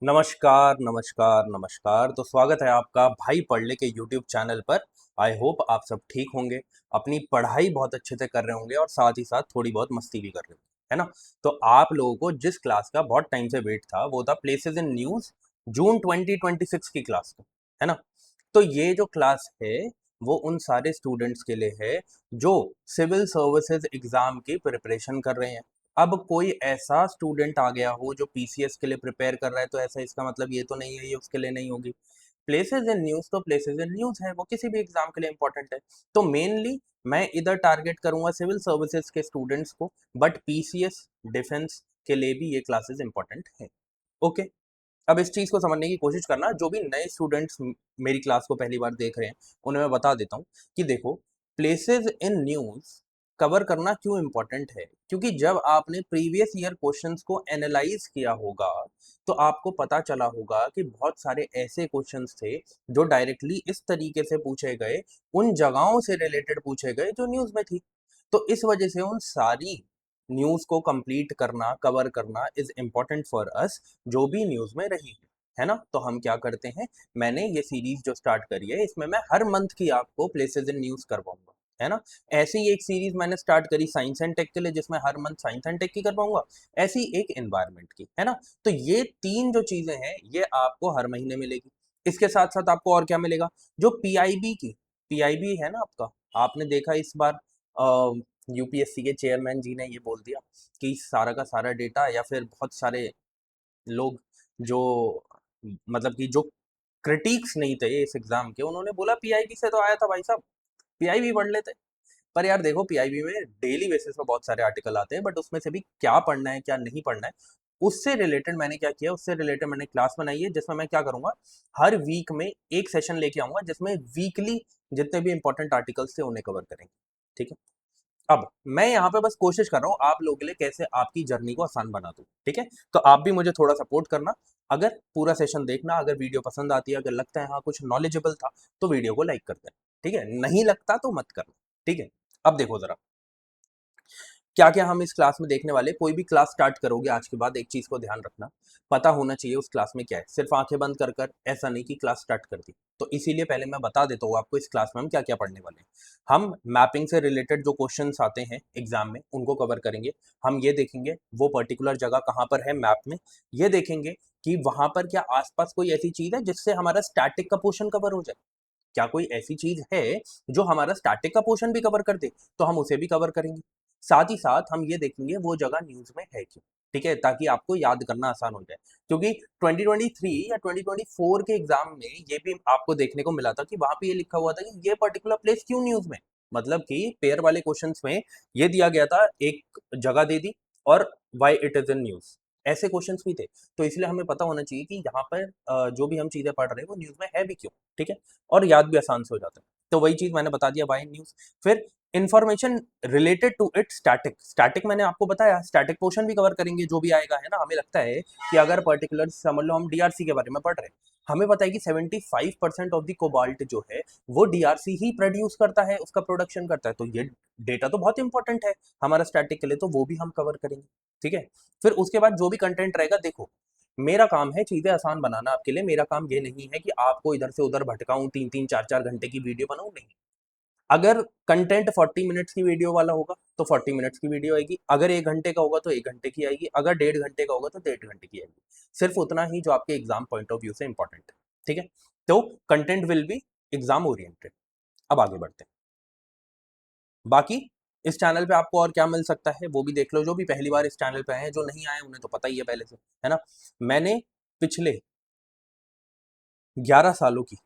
नमस्कार, नमस्कार, नमस्कार। तो स्वागत है आपका भाई पढ़ ले के यूट्यूब चैनल पर। आई होप आप सब ठीक होंगे, अपनी पढ़ाई बहुत अच्छे से कर रहे होंगे और साथ ही साथ थोड़ी बहुत मस्ती भी कर रहे होंगे, है ना? तो आप लोगों को जिस क्लास का बहुत टाइम से वेट था, वो था प्लेसेस इन न्यूज़ जून 2026 की क्लास का, है ना? तो ये जो क्लास है, वो उन सारे स्टूडेंट्स के लिए है, जो सिविल सर्विसेज एग्ज़ाम की प्रिपरेशन कर रहे हैं। अब कोई ऐसा स्टूडेंट आ गया हो जो पीसीएस के लिए प्रिपेयर कर रहा है, तो ऐसा इसका मतलब ये तो नहीं है ये उसके लिए नहीं होगी। प्लेसेस इन न्यूज़ तो प्लेसेस इन न्यूज़ है, वो किसी भी एग्जाम के लिए इंपॉर्टेंट है। तो मेनली मैं इधर टारगेट करूंगा सिविल सर्विसेज के स्टूडेंट्स को, बट पीसीएस डिफेंस के लिए भी ये क्लासेस इंपॉर्टेंट है। ओके। अब इस चीज़ को समझने की कोशिश करना, जो भी नए स्टूडेंट्स मेरी क्लास को पहली बार देख रहे हैं, उन्हें मैं बता देता हूँ कि देखो, प्लेसेस इन न्यूज़ कवर करना क्यों इम्पोर्टेंट है, क्योंकि जब आपने प्रीवियस ईयर क्वेश्चंस को एनालाइज किया होगा, तो आपको पता चला होगा कि बहुत सारे ऐसे क्वेश्चंस थे जो डायरेक्टली इस तरीके से पूछे गए, उन जगहों से रिलेटेड पूछे गए जो न्यूज़ में थी। तो इस वजह से उन सारी न्यूज़ को कंप्लीट करना, कवर करना इज़ इम्पोर्टेंट फॉर अस, जो भी न्यूज़ में रही है ना? तो हम क्या करते हैं, मैंने ये सीरीज़ जो स्टार्ट करी है, इसमें मैं हर मंथ की आपको प्लेसेस इन न्यूज़ करवाऊँगा, है ना? ऐसी ही एक सीरीज़ मैंने स्टार्ट करी साइंस एंड टेक के लिए, जिसमें हर मंथ साइंस एंड टेक की करवाऊँगा, ऐसी एक एनवायरनमेंट की, है ना? तो ये 3 जो चीज़ें हैं, ये आपको हर महीने मिलेगी। इसके साथ-साथ आपको और क्या मिलेगा? जो पीआईबी है ना आपका, आपने देखा इस बार यूपीएससी के चेयरमैन जी ने ये बोल दिया कि सारा का सारा डेटा, या फिर बहुत सारे लोग जो मतलब कि जो क्रिटिक्स नहीं थे इस एग्जाम के, उन्होंने बोला पीआईबी से तो आया था भाई साहब, पीआईबी पढ़ लेते। पर यार देखो, पीआईबी में डेली बेसिस पे बहुत सारे आर्टिकल आते हैं, बट उसमें से भी क्या पढ़ना है क्या नहीं पढ़ना है, उससे रिलेटेड मैंने क्या किया, उससे रिलेटेड मैंने क्लास बनाई है, जिसमें मैं क्या करूंगा, हर वीक में एक सेशन लेके आऊंगा, जिसमें वीकली जितने भी इंपॉर्टेंट आर्टिकल्स थे उन्हें कवर करेंगे। ठीक है। अब मैं यहाँ पे बस कोशिश कर रहा हूँ आप लोगों के लिए कैसे आपकी जर्नी को आसान बना दूँ। ठीक है। तो आप भी मुझे थोड़ा सपोर्ट करना, अगर पूरा सेशन देखना, अगर वीडियो पसंद आती है, अगर लगता है हाँ कुछ नॉलेजेबल था, तो वीडियो को लाइक कर देना। ठीक है, नहीं लगता तो मत करना। ठीक है। अब देखो जरा, क्या क्या हम इस क्लास में देखने वाले। कोई भी क्लास स्टार्ट करोगे आज के बाद, एक चीज को ध्यान रखना, पता होना चाहिए उस क्लास में क्या है। सिर्फ आंखें बंद कर कर ऐसा नहीं कि क्लास स्टार्ट कर दी। तो इसीलिए पहले मैं बता देता हूँ आपको इस क्लास में हम क्या क्या पढ़ने वाले हैं। हम मैपिंग से रिलेटेड जो क्वेश्चंस आते हैं एग्जाम में, उनको कवर करेंगे। हम ये देखेंगे वो पर्टिकुलर जगह कहाँ पर है मैप में। ये देखेंगे कि वहां पर क्या आसपास कोई ऐसी चीज है जिससे हमारा स्टैटिक का पोर्शन कवर हो जाए। क्या कोई ऐसी चीज है जो हमारा स्टैटिक का पोर्शन भी कवर कर दे, तो हम उसे भी कवर करेंगे। साथ ही साथ हम ये देखेंगे वो जगह न्यूज में है क्यों। ठीक है, ताकि आपको याद करना आसान हो जाए, क्योंकि 2023 या 2024 के एग्जाम में ये भी आपको देखने को मिला था कि वहां पे ये लिखा हुआ था कि ये पर्टिकुलर प्लेस क्यों न्यूज में। मतलब कि पेयर वाले क्वेश्चंस में ये दिया गया था, एक जगह दे दी और why it is in news, ऐसे क्वेश्चंस भी थे। तो इसलिए हमें पता होना चाहिए कि यहाँ पर जो भी हम चीजें पढ़ रहे हैं वो न्यूज में है भी क्यों। ठीक है। और याद भी आसान से हो जाता है। तो वही चीज मैंने बता दिया, वाई न्यूज। फिर information related to it static. Static मैंने आपको बताया, स्टैटिक पोर्शन भी कवर करेंगे जो भी आएगा, है ना? हमें लगता है कि अगर पर्टिकुलर समझ लो हम डीआरसी के बारे में पढ़ रहे हैं, हमें पता है कि 75% ऑफ द कोबाल्ट जो है वो डीआरसी ही प्रोड्यूस करता है, उसका प्रोडक्शन करता है। तो ये डेटा तो बहुत इंपॉर्टेंट है हमारा स्टैटिक के लिए, तो वो भी हम कवर करेंगे। ठीक है। फिर उसके बाद जो भी कंटेंट रहेगा, देखो मेरा काम है चीजें आसान बनाना आपके लिए। मेरा काम ये नहीं है कि आपको इधर से उधर भटकाऊं, 3-3 4-4 घंटे की वीडियो बनाऊं, नहीं। अगर कंटेंट 40 मिनट्स की वीडियो वाला होगा तो 40 मिनट्स की वीडियो आएगी, अगर 1 घंटे का होगा तो 1 घंटे की आएगी, अगर 1.5 घंटे का होगा तो 1.5 घंटे की आएगी। सिर्फ उतना ही जो आपके एग्जाम पॉइंट ऑफ व्यू से इंपॉर्टेंट है। ठीक है। तो content will be exam oriented. अब आगे बढ़ते हैं। बाकी इस चैनल पे आपको और क्या मिल सकता है वो भी देख लो। जो भी पहली बार इस चैनल पे आए हैं, जो नहीं आए उन्हें तो पता ही है पहले से, है ना? मैंने पिछले 11 सालों की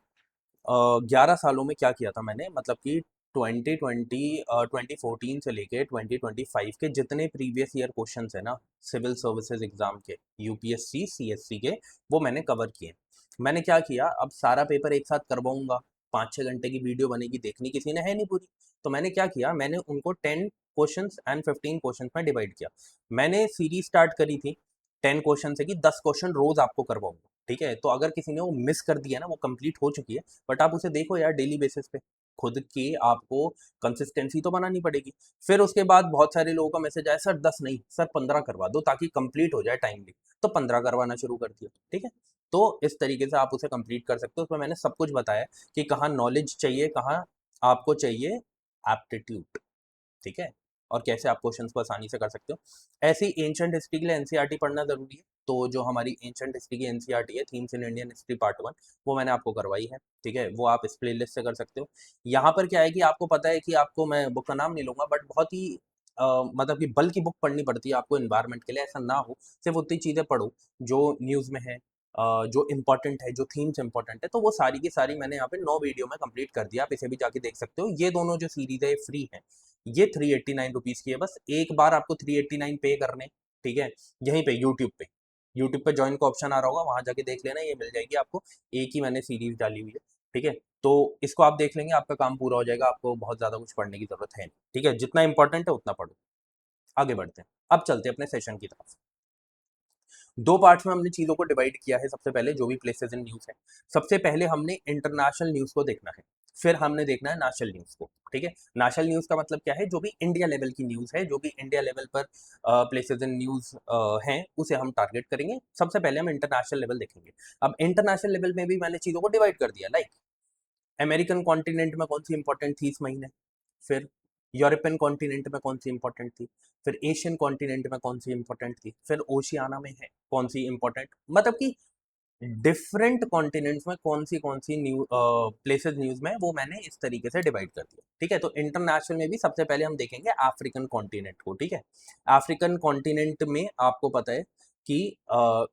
11 सालों में क्या किया था मैंने, मतलब कि 2014 से लेके 2025 के जितने प्रीवियस ईयर क्वेश्चंस है ना, सिविल सर्विसेज एग्जाम के, यूपीएससी सीएससी के, वो मैंने कवर किए। मैंने क्या किया, अब सारा पेपर एक साथ करवाऊंगा, 5-6 घंटे की वीडियो बनेगी, देखनी किसी ने है नहीं पूरी। तो मैंने क्या किया, मैंने उनको 10 क्वेश्चंस एंड 15 क्वेश्चंस में डिवाइड किया। मैंने सीरीज स्टार्ट करी थी 10 क्वेश्चन से कि 10 क्वेश्चन रोज आपको करवाऊंगा। ठीक है। तो अगर किसी ने वो मिस कर दिया ना, वो कंप्लीट हो चुकी है, बट आप उसे देखो यार डेली बेसिस पे। खुद की आपको कंसिस्टेंसी तो बनानी पड़ेगी। फिर उसके बाद बहुत सारे लोगों का मैसेज आया, सर 10 नहीं सर 15 करवा दो ताकि कंप्लीट हो जाए टाइमली। तो 15 करवाना शुरू कर दिया, ठीक है। तो इस तरीके से आप उसे कंप्लीट कर सकते हो। उसमें मैंने सब कुछ बताया कि कहाँ नॉलेज चाहिए, कहाँ आपको चाहिए एप्टीट्यूड, ठीक है, और कैसे आप क्वेश्चंस को आसानी से कर सकते हो। ऐसी एंशंट हिस्ट्री के लिए एनसीईआरटी पढ़ना जरूरी है। तो जो हमारी एंशंट हिस्ट्री की एनसीईआरटी है, themes in Indian history part 1, वो मैंने आपको करवाई है, ठीक है, वो आप इस प्लेलिस्ट से कर सकते हो। यहाँ पर क्या है कि आपको पता है कि आपको, मैं बुक का नाम नहीं लूंगा, बट बहुत ही मतलब कि बल्कि बुक पढ़नी पड़ती है आपको इन्वायरमेंट के लिए। ऐसा ना हो, सिर्फ उतनी चीज़ें पढ़ो जो न्यूज़ में है, जो इम्पोर्टेंट है, जो थीम्स इम्पोर्टेंट है। तो वो सारी की सारी मैंने यहाँ पे 9 वीडियो में कंप्लीट कर दिया, आप इसे भी जाके देख सकते हो। ये दोनों जो सीरीज है ये फ्री है, ये 389 रुपीज़ की है। बस एक बार आपको 389 पे करने, ठीक है, यहीं पे यूट्यूब पे ज्वाइन का ऑप्शन आ रहा होगा, वहां जाके देख लेना, ये मिल जाएगी आपको। एक ही मैंने सीरीज डाली हुई है, ठीक है। तो इसको आप देख लेंगे, आपका काम पूरा हो जाएगा, आपको बहुत ज़्यादा कुछ पढ़ने की ज़रूरत है नहीं, ठीक है। जितना इंपॉर्टेंट है उतना पढ़ो। आगे बढ़ते हैं, अब चलते हैं अपने सेशन की तरफ। दो पार्ट्स में हमने चीज़ों को डिवाइड किया है। सबसे पहले जो भी प्लेसेस इन न्यूज़ है, सबसे पहले हमने इंटरनेशनल न्यूज़ को देखना है, फिर हमने देखना है नेशनल न्यूज़ को, ठीक है। नेशनल न्यूज़ का मतलब क्या है, जो भी इंडिया लेवल की न्यूज़ है, जो भी इंडिया लेवल पर प्लेसेस इन न्यूज़ हैं, उसे हम टारगेट करेंगे। सबसे पहले हम इंटरनेशनल लेवल देखेंगे। अब इंटरनेशनल लेवल में भी मैंने चीज़ों को डिवाइड कर दिया, लाइक अमेरिकन कॉन्टिनेंट में कौन सी इंपॉर्टेंट थी इस महीने, फिर यूरोपियन कॉन्टिनेंट में कौन सी इंपॉर्टेंट थी, फिर एशियन कॉन्टिनेंट में कौन सी इंपॉर्टेंट थी, फिर ओशियाना में है कौन सी इंपॉर्टेंट, मतलब कि डिफरेंट कॉन्टिनेंट्स में कौन सी न्यू प्लेसेस न्यूज में, वो मैंने इस तरीके से डिवाइड कर दिया, ठीक है। तो इंटरनेशनल में भी सबसे पहले हम देखेंगे अफ्रीकन कॉन्टिनेंट को, ठीक है। अफ्रीकन कॉन्टिनेंट में आपको पता है कि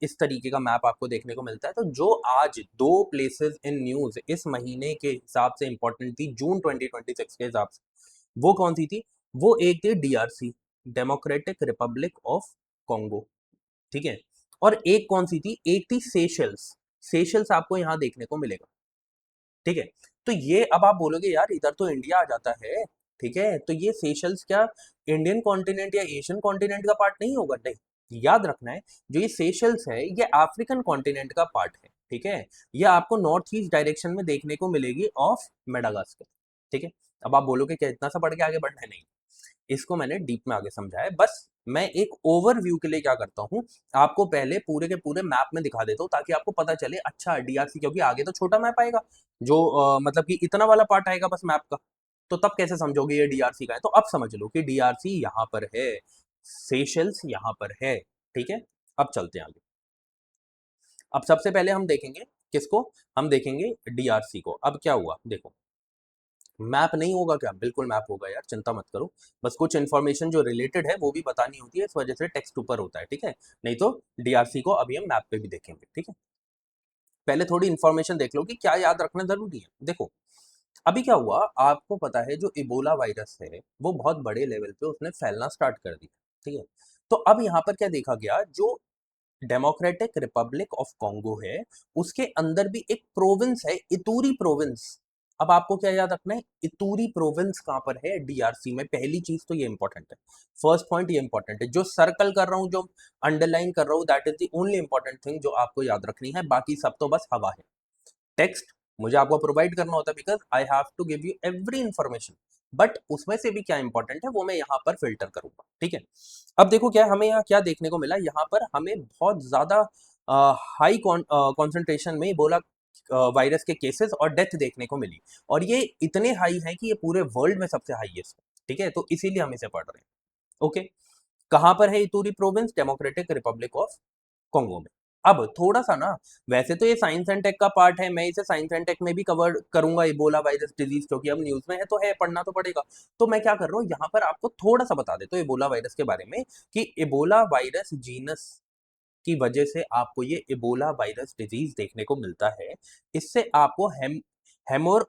इस तरीके का मैप आपको देखने को मिलता है। तो जो आज दो प्लेसेस इन न्यूज इस महीने के हिसाब से इंपॉर्टेंट थी, जून 2026 के हिसाब से, वो कौन सी थी? वो एक थी DRC, democratic Republic of Congo, ठीक है। और एक कौन सी थी? एक थी सेशल्स। सेशल्स आपको यहाँ देखने को मिलेगा, ठीक है। तो ये, अब आप बोलोगे यार इधर तो इंडिया आ जाता है, ठीक है, तो ये सेशल्स क्या इंडियन कॉन्टिनेंट या एशियन कॉन्टिनेंट का पार्ट नहीं होगा? नहीं, याद रखना है, जो ये सेशल्स है ये अफ्रीकन कॉन्टिनेंट का पार्ट है, ठीक है। ये आपको नॉर्थ ईस्ट डायरेक्शन में देखने को मिलेगी ऑफ मेडागास्कर, ठीक है। अब आप बोलोगे क्या इतना सा पढ़ के आगे बढ़ना है? नहीं, इसको मैंने डीप में आगे समझा है। बस मैं एक ओवरव्यू के लिए क्या करता हूँ, आपको पहले पूरे के पूरे मैप में दिखा देता हूँ, ताकि आपको पता चले अच्छा डीआरसी, क्योंकि आगे तो छोटा मैप आएगा, जो मतलब कि इतना वाला पार्ट आएगा बस मैप का, तो तब कैसे समझोगे ये डीआरसी का है। तो अब समझ लो कि डीआरसी यहाँ पर है, सेशल्स यहाँ पर है, ठीक है। अब चलते हैं आगे। अब सबसे पहले हम देखेंगे किसको, हम देखेंगे डीआरसी को। अब क्या हुआ देखो, मैप नहीं होगा क्या? बिल्कुल मैप होगा यार, चिंता मत करो। बस कुछ इन्फॉर्मेशन जो रिलेटेड है वो भी बतानी होती है, इस वजह से टेक्स्ट ऊपर होता है, ठीक है। नहीं तो डीआरसी को अभी हम मैप पे भी देखेंगे, ठीक है। पहले थोड़ी इन्फॉर्मेशन देख लो कि क्या याद रखना जरूरी है। देखो अभी क्या हुआ, आपको पता है जो इबोला वायरस है वो बहुत बड़े लेवल पे उसने फैलना स्टार्ट कर दिया, ठीक है। तो अब यहाँ पर क्या देखा गया, जो डेमोक्रेटिक रिपब्लिक ऑफ कॉन्गो है, उसके अंदर भी एक प्रोविंस है, इतूरी प्रोविंस। अब आपको क्या याद रखना है, इतूरी प्रोविंस कहां पर है? डीआरसी में। पहली चीज तो ये इंपॉर्टेंट है, फर्स्ट पॉइंट ये इंपॉर्टेंट है, जो सर्कल कर रहा हूं, जो अंडरलाइन कर रहा हूं, that is the only important thing जो आपको याद रखनी है, बाकी सब तो बस हवा है। टेक्स्ट मुझे आपको प्रोवाइड करना होता है, because I have to give you every information, but उसमें से भी क्या इंपॉर्टेंट है वो मैं यहाँ पर फिल्टर करूंगा, ठीक है। अब देखो क्या हमें यहाँ क्या देखने को मिला, यहाँ पर हमें बहुत ज्यादा हाई कॉन्सेंट्रेशन में इबोला वायरस के केसेस और डेथ देखने को मिली, और ये इतने हाई हैं कि ये पूरे वर्ल्ड में सबसे हाईएस्ट है, ठीक है। तो इसीलिए हम इसे पढ़ रहे हैं, ओके। कहां पर है Ituri province? Democratic Republic of Congo में। अब थोड़ा सा ना, वैसे तो ये साइंस एंड टेक का पार्ट है, मैं इसे साइंस एंड टेक में भी कवर करूंगा, इबोला वायरस डिजीज, क्योंकि अब न्यूज में है तो है, पढ़ना तो पड़ेगा। तो मैं क्या कर रहा हूँ, यहाँ पर आपको थोड़ा सा बता देता हूँ इबोला वायरस के बारे में, कि इबोला वायरस जीनस की वजह से आपको ये इबोला वायरस डिजीज देखने को मिलता है। इससे आपको हेमोर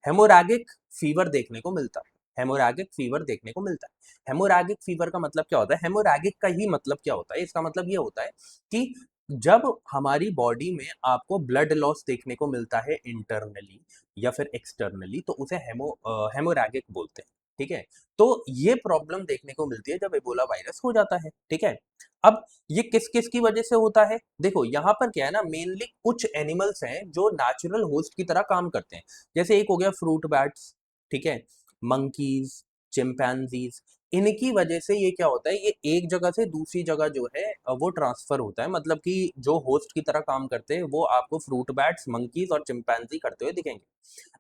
हेमोरैगिक फीवर देखने को मिलता है, हेमोरैगिक फीवर देखने को मिलता है। हेमोरैगिक फीवर का मतलब क्या होता है? हेमोरैगिक का ही मतलब क्या होता है? इसका मतलब ये होता है कि जब हमारी बॉडी में आपको ब्लड लॉस देखने को मिलता है इंटरनली या फिर एक्सटर्नली, तो उसे हेमोरैगिक बोलते हैं, ठीक है। तो ये प्रॉब्लम देखने को मिलती है जब एबोला वायरस हो जाता है, ठीक है। अब ये किस किस की वजह से होता है, देखो यहाँ पर क्या है ना, मेनली कुछ एनिमल्स हैं जो नेचुरल होस्ट की तरह काम करते हैं। जैसे एक हो गया फ्रूट बैट्स, ठीक है, मंकीज, चिंपैंजीज, इनकी वजह से ये क्या होता है, ये एक जगह से दूसरी जगह जो है वो ट्रांसफर होता है। मतलब कि जो होस्ट की तरह काम करते हैं वो आपको फ्रूट बैट्स, मंकीज और चिंपैंजी करते हुए दिखेंगे।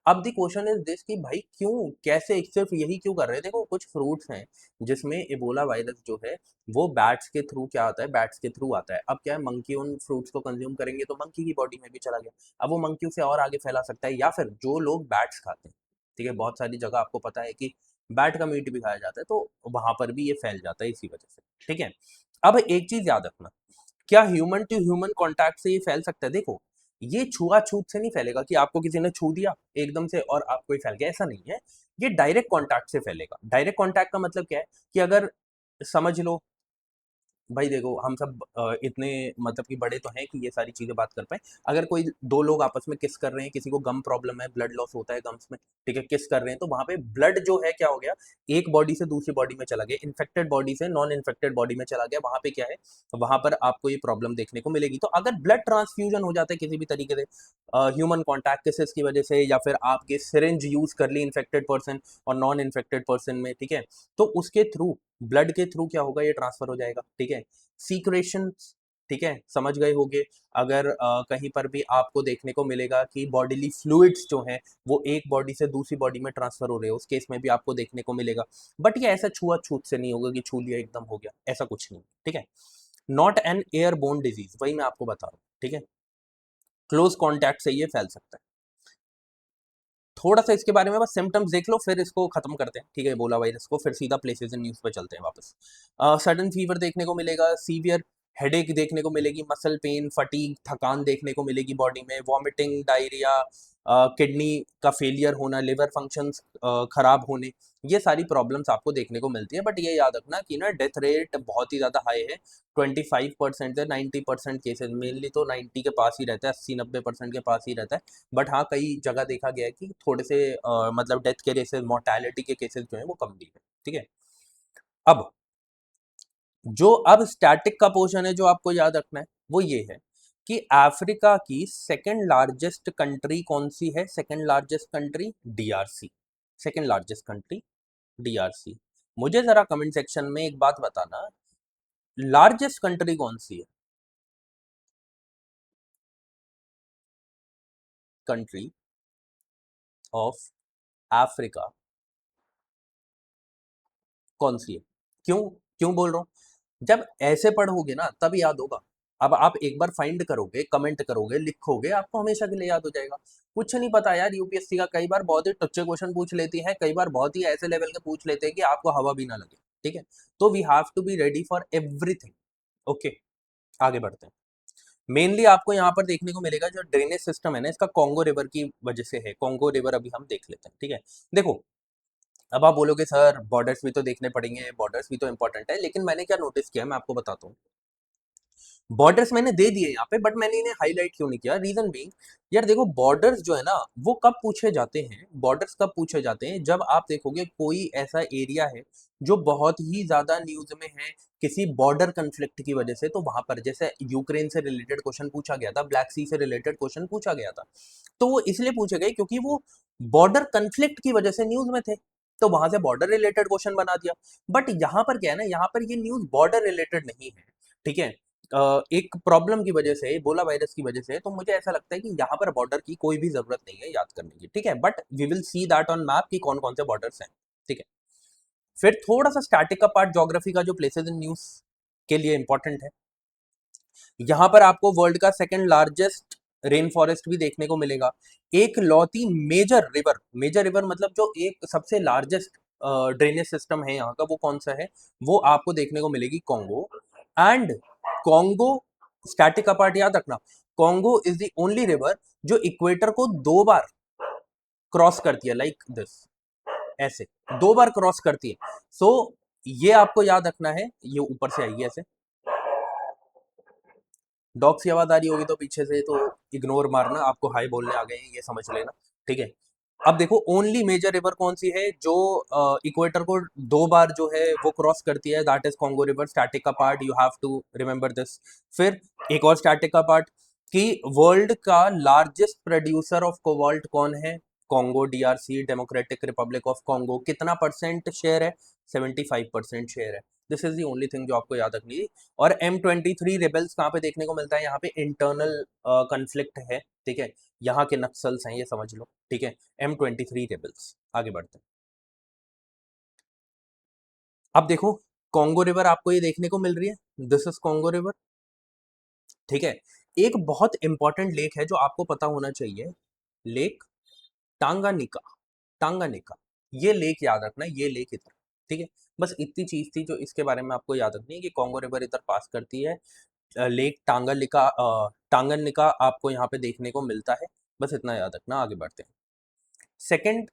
अब द क्वेश्चन इज दिस कि भाई क्यों, कैसे, सिर्फ यही क्यों कर रहे हैं। देखो कुछ फ्रूट्स हैं जिसमें एबोला वायरस जो है वो बैट्स के थ्रू क्या आता है, बैट्स के थ्रू आता है। अब क्या है, मंकी उन फ्रूट्स को कंज्यूम करेंगे तो मंकी की बॉडी में भी चला गया, अब वो मंकी उसे और आगे फैला सकता है। या फिर जो लोग बैट्स खाते हैं, ठीक है, बहुत सारी जगह आपको पता है कि बैट का मीट भी खाया जाता है, तो वहां पर भी ये फैल जाता है इसी वजह से, ठीक है। अब एक चीज याद रखना, क्या ह्यूमन टू ह्यूमन कांटेक्ट से ये फैल सकता है? देखो ये छुआछूत से नहीं फैलेगा कि आपको किसी ने छू दिया एकदम से और आपको ही फैल गया, ऐसा नहीं है। ये डायरेक्ट कांटेक्ट से फैलेगा। डायरेक्ट कांटेक्ट का मतलब क्या है कि अगर समझ लो, भाई देखो हम सब इतने मतलब कि बड़े तो हैं कि ये सारी चीजें बात कर पाए। अगर कोई दो लोग आपस में किस कर रहे हैं, किसी को गम प्रॉब्लम है, ब्लड लॉस होता है गम्स में, ठीक है, किस कर रहे हैं, तो वहां पे ब्लड जो है क्या हो गया, एक बॉडी से दूसरी बॉडी में चला गया, इन्फेक्टेड बॉडी से नॉन इन्फेक्टेड बॉडी में चला गया, वहां पे क्या है, वहां पर आपको ये प्रॉब्लम देखने को मिलेगी। तो अगर ब्लड ट्रांसफ्यूजन हो जाता है किसी भी तरीके से, ह्यूमन कॉन्टैक्ट केसेस की वजह से, या फिर आपके सिरिंज यूज कर ली इन्फेक्टेड पर्सन और नॉन इन्फेक्टेड पर्सन में, ठीक है, तो उसके थ्रू, ब्लड के थ्रू क्या होगा, ये ट्रांसफर हो जाएगा, ठीक है। सीक्रेशन, ठीक है, समझ गए होंगे। अगर कहीं पर भी आपको देखने को मिलेगा कि बॉडीली फ्लूइड्स जो हैं वो एक बॉडी से दूसरी बॉडी में ट्रांसफर हो रहे हैं, उस केस में भी आपको देखने को मिलेगा। बट ये ऐसा छुआछूत से नहीं होगा कि छू लिया एकदम हो गया, ऐसा कुछ नहीं, ठीक है। नॉट एन एयरबोर्न डिजीज, वही मैं आपको बता रहा हूँ, ठीक है। क्लोज कॉन्टैक्ट से ये फैल सकता है। थोड़ा सा इसके बारे में बस सिम्टम्स देख लो, फिर इसको खत्म करते हैं, ठीक है, एबोला वायरस को, फिर सीधा प्लेसेस इन न्यूज पे चलते हैं वापस। सडन फीवर देखने को मिलेगा, सीवियर हेडेक देखने को मिलेगी, मसल पेन, फटीग, थकान देखने को मिलेगी बॉडी में, वॉमिटिंग, डायरिया, किडनी का फेलियर होना, लिवर फंक्शंस खराब होने, ये सारी प्रॉब्लम्स आपको देखने को मिलती है। बट ये याद रखना कि ना डेथ रेट बहुत ही ज़्यादा हाई है, 25% से 90% केसेज, मेनली तो 90 के पास ही रहता है, 80-90% के पास ही रहता है। बट हाँ कई जगह देखा गया है कि थोड़े से मतलब डेथ के केसेस, मोर्टेलिटी के केसेस जो है वो कम भी है, ठीक है। अब जो अब स्टैटिक का पोर्शन है जो आपको याद रखना है वो ये है कि अफ्रीका की सेकंड लार्जेस्ट कंट्री कौन सी है, second largest country DRC, second largest country DRC. मुझे जरा कमेंट सेक्शन में एक बात बताना, लार्जेस्ट कंट्री कौन सी है, कंट्री ऑफ अफ्रीका कौन सी है? क्यों, क्यों बोल रहा हूं, जब ऐसे पढ़ोगे ना तब याद होगा। अब आप एक बार फाइंड करोगे, कमेंट करोगे, लिखोगे, आपको हमेशा के लिए याद हो जाएगा। कुछ नहीं पता यार, यूपीएससी का कई बार बहुत ही टच्चे क्वेश्चन पूछ लेती है, कई बार बहुत ही ऐसे लेवल के पूछ लेते हैं कि आपको हवा भी ना लगे, ठीक है। तो we have to be ready for everything, okay. आगे बढ़ते हैं। मेनली आपको यहाँ पर देखने को मिलेगा जो ड्रेनेज सिस्टम है ना, इसका कॉन्गो रिवर की वजह से है। कॉन्गो रिवर अभी हम देख लेते हैं, ठीक है। देखो अब आप बोलोगे सर बॉर्डर्स भी तो देखने पड़ेंगे, बॉर्डर्स भी तो इंपॉर्टेंट है, लेकिन मैंने क्या नोटिस किया मैं आपको बताता हूँ। बॉर्डर्स मैंने दे दिए यहाँ पे, बट मैंने इन्हें हाईलाइट क्यों नहीं किया, रीजन बीइंग, यार देखो बॉर्डर्स जो है ना वो कब पूछे जाते हैं, बॉर्डर्स कब पूछे जाते हैं, जब आप देखोगे कोई ऐसा एरिया है जो बहुत ही ज्यादा न्यूज में है किसी बॉर्डर कंफ्लिक्ट की वजह से, तो वहां पर जैसे यूक्रेन से रिलेटेड क्वेश्चन पूछा गया था, ब्लैक सी से रिलेटेड क्वेश्चन पूछा गया था, तो वो इसलिए पूछे गए क्योंकि वो बॉर्डर कंफ्लिक्ट की वजह से न्यूज में थे, तो वहां से बॉर्डर रिलेटेड क्वेश्चन बना दिया। बट यहाँ पर क्या है ना, यहाँ पर ये न्यूज बॉर्डर रिलेटेड नहीं है, ठीक है। एक प्रॉब्लम की वजह से, इबोला वायरस की वजह से, तो मुझे ऐसा लगता है कि यहाँ पर बॉर्डर की कोई भी जरूरत नहीं है याद करने की, ठीक है। But we will see that on map कि कौन कौन से बॉर्डर्स हैं, ठीक है। फिर थोड़ा सा स्टैटिक का पार्ट, ज्योग्राफी का, जो प्लेसेस इन न्यूज के लिए इंपॉर्टेंट है। यहाँ पर आपको वर्ल्ड का सेकंड लार्जेस्ट रेन फॉरेस्ट भी देखने को मिलेगा। एक लौती मेजर रिवर, मेजर रिवर मतलब जो एक सबसे लार्जेस्ट ड्रेनेज सिस्टम है यहाँ का, वो कौन सा है, वो आपको देखने को मिलेगी कॉन्गो। एंड कॉन्गो, स्टैटिक का पार्ट याद रखना, Congo is the only river जो इक्वेटर को 2 बार क्रॉस करती है, लाइक दिस, ऐसे 2 बार क्रॉस करती है। सो ये आपको याद रखना है, ये ऊपर से आएगी ऐसे। डॉग्स की आवाज आ रही होगी तो पीछे से, तो इग्नोर मारना, आपको हाई बोलने आ गए हैं ये समझ लेना, ठीक है। अब देखो ओनली मेजर रिवर कौन सी है जो इक्वेटर को 2 बार जो है वो क्रॉस करती है, that is Congo river. Static का part, you have to remember this. फिर एक और स्टैटिक का पार्ट कि वर्ल्ड का लार्जेस्ट प्रोड्यूसर ऑफ कोबाल्ट कौन है? Congo DRC, democratic Republic of Congo. कितना परसेंट शेयर है? 75% शेयर है। This is the only thing जो आपको याद रखनी है। और M23 रेबल्स कहाँ पे देखने को मिलता है? यहाँ पे इंटरनल कन्फ्लिक्ट है, ठीक है, यहाँ के नक्सल्स हैं, ये समझ लो, ठीक है। M23 rebels. आगे बढ़ते हैं। अब देखो कॉन्गो रिवर आपको ये देखने को मिल रही है, दिस इज कॉन्गो रिवर, ठीक है। एक बहुत इंपॉर्टेंट लेक है जो आपको पता होना चाहिए, लेक टांगानिका। टांगानिका, ये लेक याद रखना, ये लेक इधर, ठीक है। बस इतनी चीज थी जो इसके बारे में आपको याद रखनी है कि कॉन्गो रिवर इधर पास करती है। लेक टांगानिका, टांगानिका आपको यहाँ पे देखने को मिलता है। बस इतना याद रखना, आगे बढ़ते हैं। सेकंड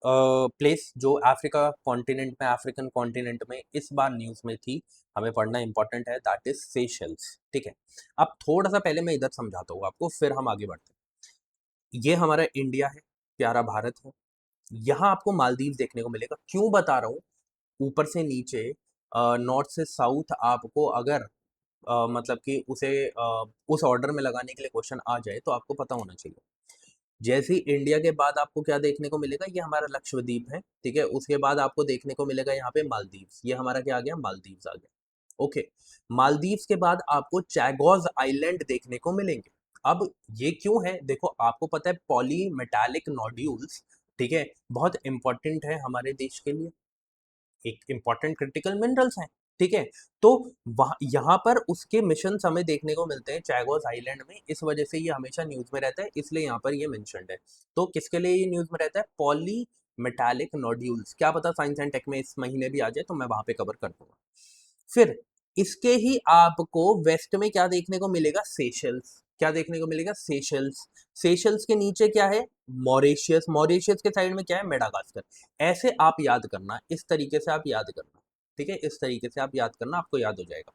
प्लेस जो अफ्रीका कॉन्टिनेंट में, अफ्रीकन कॉन्टिनेंट में इस बार न्यूज़ में थी, हमें पढ़ना इंपॉर्टेंट है, दैट इज सेशल्स, ठीक है। अब थोड़ा सा पहले मैं इधर समझाता हूँ आपको, फिर हम आगे बढ़ते हैं। ये हमारा इंडिया है, प्यारा भारत है। यहाँ आपको मालदीव देखने को मिलेगा। क्यों बता रहा हूँ? ऊपर से नीचे, नॉर्थ से साउथ आपको अगर मतलब कि उसे उस ऑर्डर में लगाने के लिए क्वेश्चन आ जाए तो आपको पता होना चाहिए। जैसे ही इंडिया के बाद आपको क्या देखने को मिलेगा? ये हमारा लक्षद्वीप है, ठीक है। उसके बाद आपको देखने को मिलेगा यहाँ पे मालदीव्स, ये हमारा क्या आ गया? मालदीव्स आ गया, ओके। मालदीव्स के बाद आपको चैगोज आइलैंड देखने को मिलेंगे। अब ये क्यों है? देखो आपको पता है पॉली मेटालिक नोड्यूल्स, ठीक है, बहुत इंपॉर्टेंट है हमारे देश के लिए, एक इंपॉर्टेंट क्रिटिकल मिनरल्स हैं, ठीक है। तो वहाँ यहाँ पर उसके मिशन हमें देखने को मिलते हैं चैगोस आइलैंड में, इस वजह से ये हमेशा न्यूज में रहता है, इसलिए यहाँ पर ये मेंशन्ड है। तो किसके लिए ये न्यूज में रहता है? Poly metallic nodules. क्या पता साइंस एंड टेक में इस महीने भी आ जाए, तो मैं वहां पे कवर कर दूंगा। फिर इसके ही आपको वेस्ट में क्या देखने को मिलेगा? सेशल्स। क्या देखने को मिलेगा? सेशल्स। सेशल्स के नीचे क्या है? मॉरिशियस। मॉरिशियस के साइड में क्या है? मेडागास्कर। ऐसे आप याद करना, इस तरीके से आप याद करना, ठीक है, इस तरीके से आप याद करना, आपको याद हो जाएगा।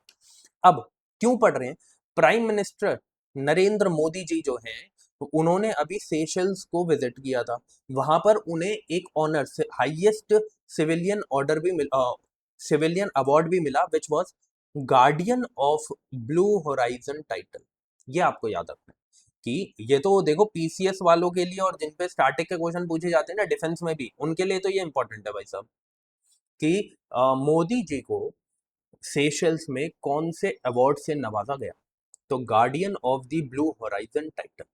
अब क्यों पढ़ रहे हैं? प्राइम मिनिस्टर नरेंद्र मोदी जी जो हैं, उन्होंने अभी सेशल्स को विजिट किया था। वहां पर उन्हें एक ऑनर से हाईएस्ट सिविलियन ऑर्डर भी मिल सिविलियन अवार्ड भी मिला, which was guardian of blue horizon title. ये आपको याद रखना है कि ये तो देखो पीसीएस वालों के लिए और जिन पे स्टैटिक के क्वेश्चन पूछे जाते हैं ना डिफेंस में भी, उनके लिए तो ये इंपॉर्टेंट है भाई साहब कि मोदी जी को सेशल्स में कौन से अवार्ड से नवाजा गया? तो guardian of the blue horizon title,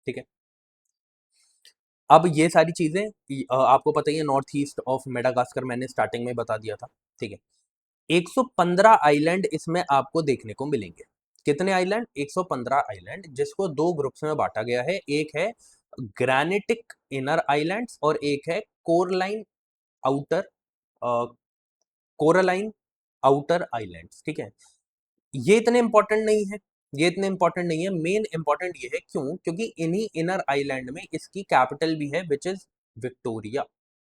ठीक है। अब ये सारी चीजें आपको पता ही है, नॉर्थ ईस्ट ऑफ मेडागास्कर मैंने स्टार्टिंग में बता दिया था, ठीक है। 115 आइलैंड इसमें आपको देखने को मिलेंगे। कितने आइलैंड? 115 आइलैंड, जिसको 2 ग्रुप्स में बांटा गया है। एक है ग्रेनिटिक इनर आइलैंड्स और एक है कोरलाइन आउटर, कोरलाइन आउटर आइलैंड्स, ठीक है। ये इतने इंपॉर्टेंट नहीं है, ये इतने इंपॉर्टेंट नहीं है। मेन इंपॉर्टेंट ये है, क्यों? क्योंकि इन्हीं इनर आइलैंड में इसकी कैपिटल भी है, विच इज विक्टोरिया,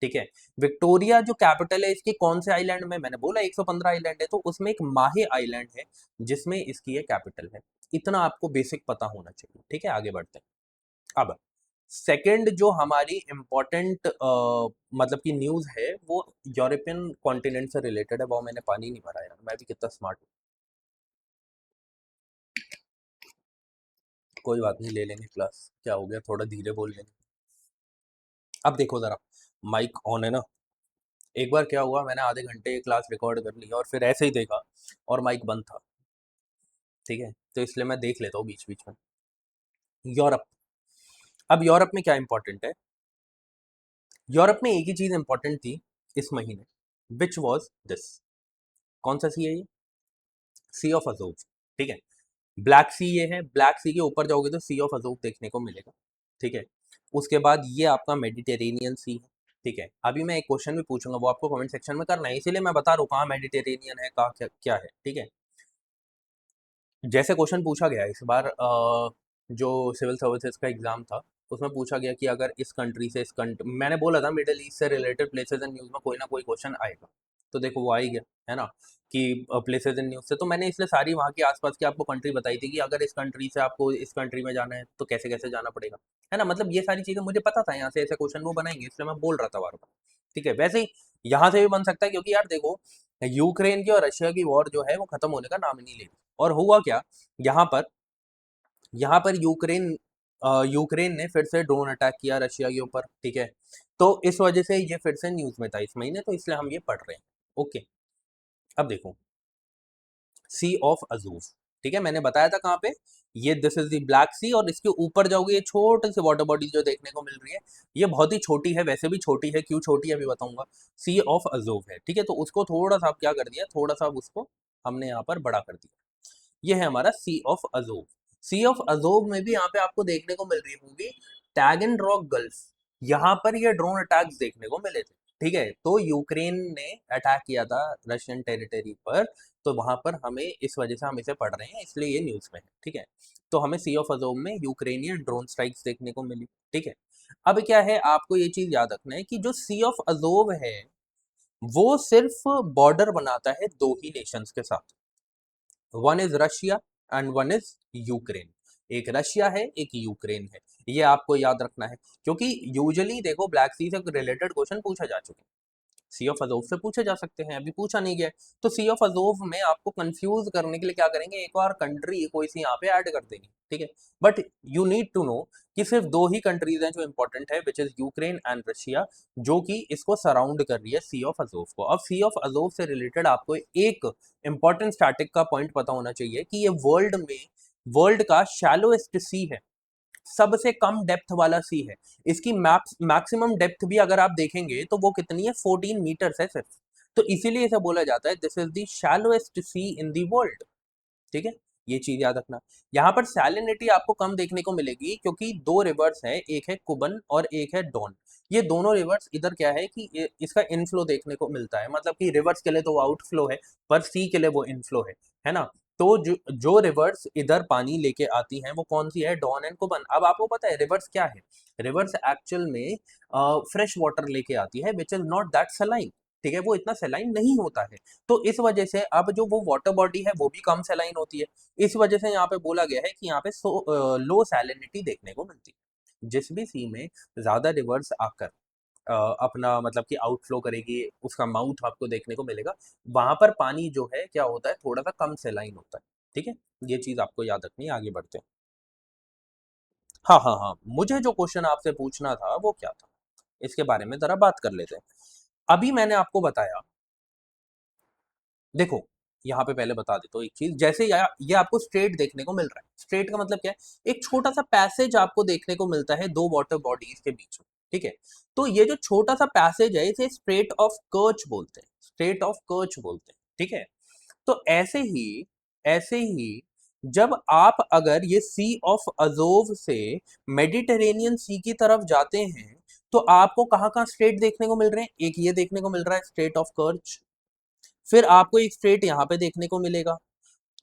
ठीक है। विक्टोरिया जो कैपिटल है इसकी, कौन से आइलैंड में? मैंने बोला 115 आइलैंड है, तो उसमें एक माहे आइलैंड है जिसमें इसकी ये कैपिटल है। इतना आपको बेसिक पता होना चाहिए, ठीक है। आगे बढ़ते हैं। अब सेकंड जो हमारी इंपॉर्टेंट मतलब की न्यूज है, वो यूरोपियन कॉन्टिनेंट से रिलेटेड है। वो मैंने पानी नहीं भरा यार, मैं भी कितना स्मार्ट हूँ। कोई बात नहीं, ले लेंगे क्लास, क्या हो गया, थोड़ा धीरे बोल लेंगे। अब देखो जरा, माइक ऑन है ना? एक बार क्या हुआ, मैंने आधे घंटे क्लास रिकॉर्ड कर ली और फिर ऐसे ही देखा और माइक बंद था, ठीक है। तो इसलिए मैं देख लेता हूँ बीच बीच में। यूरोप। अब यूरोप में क्या इंपॉर्टेंट है? यूरोप में एक ही चीज इंपॉर्टेंट थी इस महीने, विच वॉज दिस। कौन सा सी है ये? सी ऑफ अजोव, ठीक है। ब्लैक सी ये है, ब्लैक सी के ऊपर जाओगे तो सी ऑफ अजोव देखने को मिलेगा, ठीक है। उसके बाद ये आपका मेडिटेरेनियन सी है, ठीक है। अभी मैं एक क्वेश्चन भी पूछूंगा, वो आपको कमेंट सेक्शन में करना है, इसीलिए मैं बता रहा हूँ कहाँ मेडिटेरेनियन है, कहाँ क्या, क्या है, ठीक है। जैसे क्वेश्चन पूछा गया इस बार, जो सिविल सर्विसेज का एग्जाम था, उसमें पूछा गया कि अगर इस कंट्री से इस कंट्री, मैंने बोला था मिडिल ईस्ट से रिलेटेड प्लेसेस एंड न्यूज में कोई ना कोई क्वेश्चन आएगा, तो देखो वो आ ही गया, है ना, कि प्लेसेस इन न्यूज़ से। तो मैंने इसलिए सारी वहाँ की आसपास की आपको कंट्री बताई थी कि अगर इस कंट्री से आपको इस कंट्री में जाना है तो कैसे कैसे जाना पड़ेगा, है ना। मतलब ये सारी चीज़ें मुझे पता था यहाँ से ऐसे क्वेश्चन वो बनाएंगे, इसलिए मैं बोल रहा था बार बार। ठीक है, वैसे ही यहाँ से भी बन सकता है, क्योंकि यार देखो यूक्रेन की और रशिया की वॉर जो है वो खत्म होने का नाम ही नहीं ले रही। और हुआ क्या, यहाँ पर यूक्रेन ने फिर से ड्रोन अटैक किया रशिया के ऊपर। ठीक है, तो इस वजह से ये फिर से न्यूज में था इस महीने, तो इसलिए हम ये पढ़ रहे हैं। ओके, अब देखो सी ऑफ अजूव। ठीक है, मैंने बताया था कहाँ पे, ये दिस इज द ब्लैक सी, और इसके ऊपर जाओगे ये छोटे से वाटर बॉडी जो देखने को मिल रही है, ये बहुत ही छोटी है, वैसे भी छोटी है, क्यों छोटी है अभी बताऊंगा। सी ऑफ अजूव है, ठीक है, तो उसको थोड़ा सा आप क्या कर दिया, थोड़ा सा उसको हमने यहाँ पर बड़ा कर दिया। ये है हमारा Sea of Azov. Sea of Azov में भी यहाँ पे आपको देखने को मिल रही होगी टैगन रॉक गल्फ, यहाँ पर ये ड्रोन अटैक्स देखने को मिले थे। ठीक है, तो यूक्रेन ने अटैक किया था रशियन टेरिटरी पर, तो वहां पर हमें इस वजह से हम इसे पढ़ रहे हैं, इसलिए ये न्यूज में है। ठीक है, तो हमें सी ऑफ अजोव में यूक्रेनियन ड्रोन स्ट्राइक्स देखने को मिली। ठीक है, अब क्या है, आपको ये चीज याद रखना है कि जो सी ऑफ अजोव है वो सिर्फ बॉर्डर बनाता है दो ही नेशंस के साथ, one is Russia and one is Ukraine. एक रशिया है, एक यूक्रेन है, ये आपको याद रखना है, क्योंकि यूजुअली देखो ब्लैक सी से रिलेटेड क्वेश्चन पूछा जा चुके हैं, सी ऑफ अजोव से पूछे जा सकते हैं, अभी पूछा नहीं गया है। तो सी ऑफ अजोव में आपको कंफ्यूज करने के लिए क्या करेंगे, एक और कंट्री कोई सी यहाँ पे ऐड कर देंगे। ठीक है, but you need to know कि सिर्फ दो ही कंट्रीज हैं जो इंपॉर्टेंट है, which is Ukraine and Russia, जो कि इसको सराउंड कर रही है सी ऑफ अजोव को। अब सी ऑफ अजोव से रिलेटेड आपको एक इंपॉर्टेंट स्टैटिक का पॉइंट पता होना चाहिए कि ये वर्ल्ड का शैलोएस्ट सी है, सबसे कम डेप्थ वाला सी है। इसकी मैक्सिमम डेप्थ भी अगर आप देखेंगे तो वो कितनी है, 14 मीटर्स है सिर्फ। तो इसीलिए इसे बोला जाता है this is the shallowest sea in the world. ठीक है, ये चीज याद रखना। यहाँ पर सैलिनिटी आपको कम देखने को मिलेगी, क्योंकि दो रिवर्स है, एक है कुबन और एक है डॉन। ये दोनों रिवर्स इधर क्या है कि इसका इनफ्लो देखने को मिलता है, मतलब कि रिवर्स के लिए तो वो आउटफ्लो है, पर सी के लिए वो इनफ्लो है ना। तो जो रिवर्स इधर पानी लेके आती हैं वो कौन सी है, डॉन एंड कुबन। अब आपको पता है रिवर्स क्या है, रिवर्स एक्चुअल में फ्रेश वाटर लेके आती है, which is not that saline. ठीक है, वो इतना सेलाइन नहीं होता है, तो इस वजह से अब जो वो वाटर बॉडी है वो भी कम सेलाइन होती है। इस वजह से यहाँ पे बोला गया है कि यहाँ पे लो सैलिनिटी देखने को मिलती है। जिस भी सी में ज्यादा रिवर्स आकर अपना मतलब कि आउटफ्लो करेगी, उसका माउथ आपको देखने को मिलेगा, वहां पर पानी जो है क्या होता है, थोड़ा सा कम सेलाइन होता है। ठीक है, ये चीज आपको याद रखनी है, आगे बढ़ते हैं। हाँ हाँ हाँ, मुझे जो क्वेश्चन आपसे पूछना था वो क्या था, इसके बारे में जरा बात कर लेते हैं। अभी मैंने आपको बताया, देखो यहाँ पे पहले बता देता हूँ एक चीज, जैसे ये आपको स्ट्रेट देखने को मिल रहा है, स्ट्रेट का मतलब क्या है, एक छोटा सा पैसेज आपको देखने को मिलता है दो वाटर बॉडीज के बीच में। ठीक है, तो ये जो छोटा सा पैसेज है इसे स्ट्रेट ऑफ कर्च बोलते हैं, स्ट्रेट ऑफ कर्च बोलते हैं। ठीक है, तो ऐसे ही जब आप अगर ये सी ऑफ अजोव से मेडिटेरेनियन सी की तरफ जाते हैं, तो आपको कहाँ कहाँ स्ट्रेट देखने को मिल रहे हैं, एक ये देखने को मिल रहा है स्ट्रेट ऑफ कर्च, फिर आपको एक स्ट्रेट यहाँ पे देखने को मिलेगा,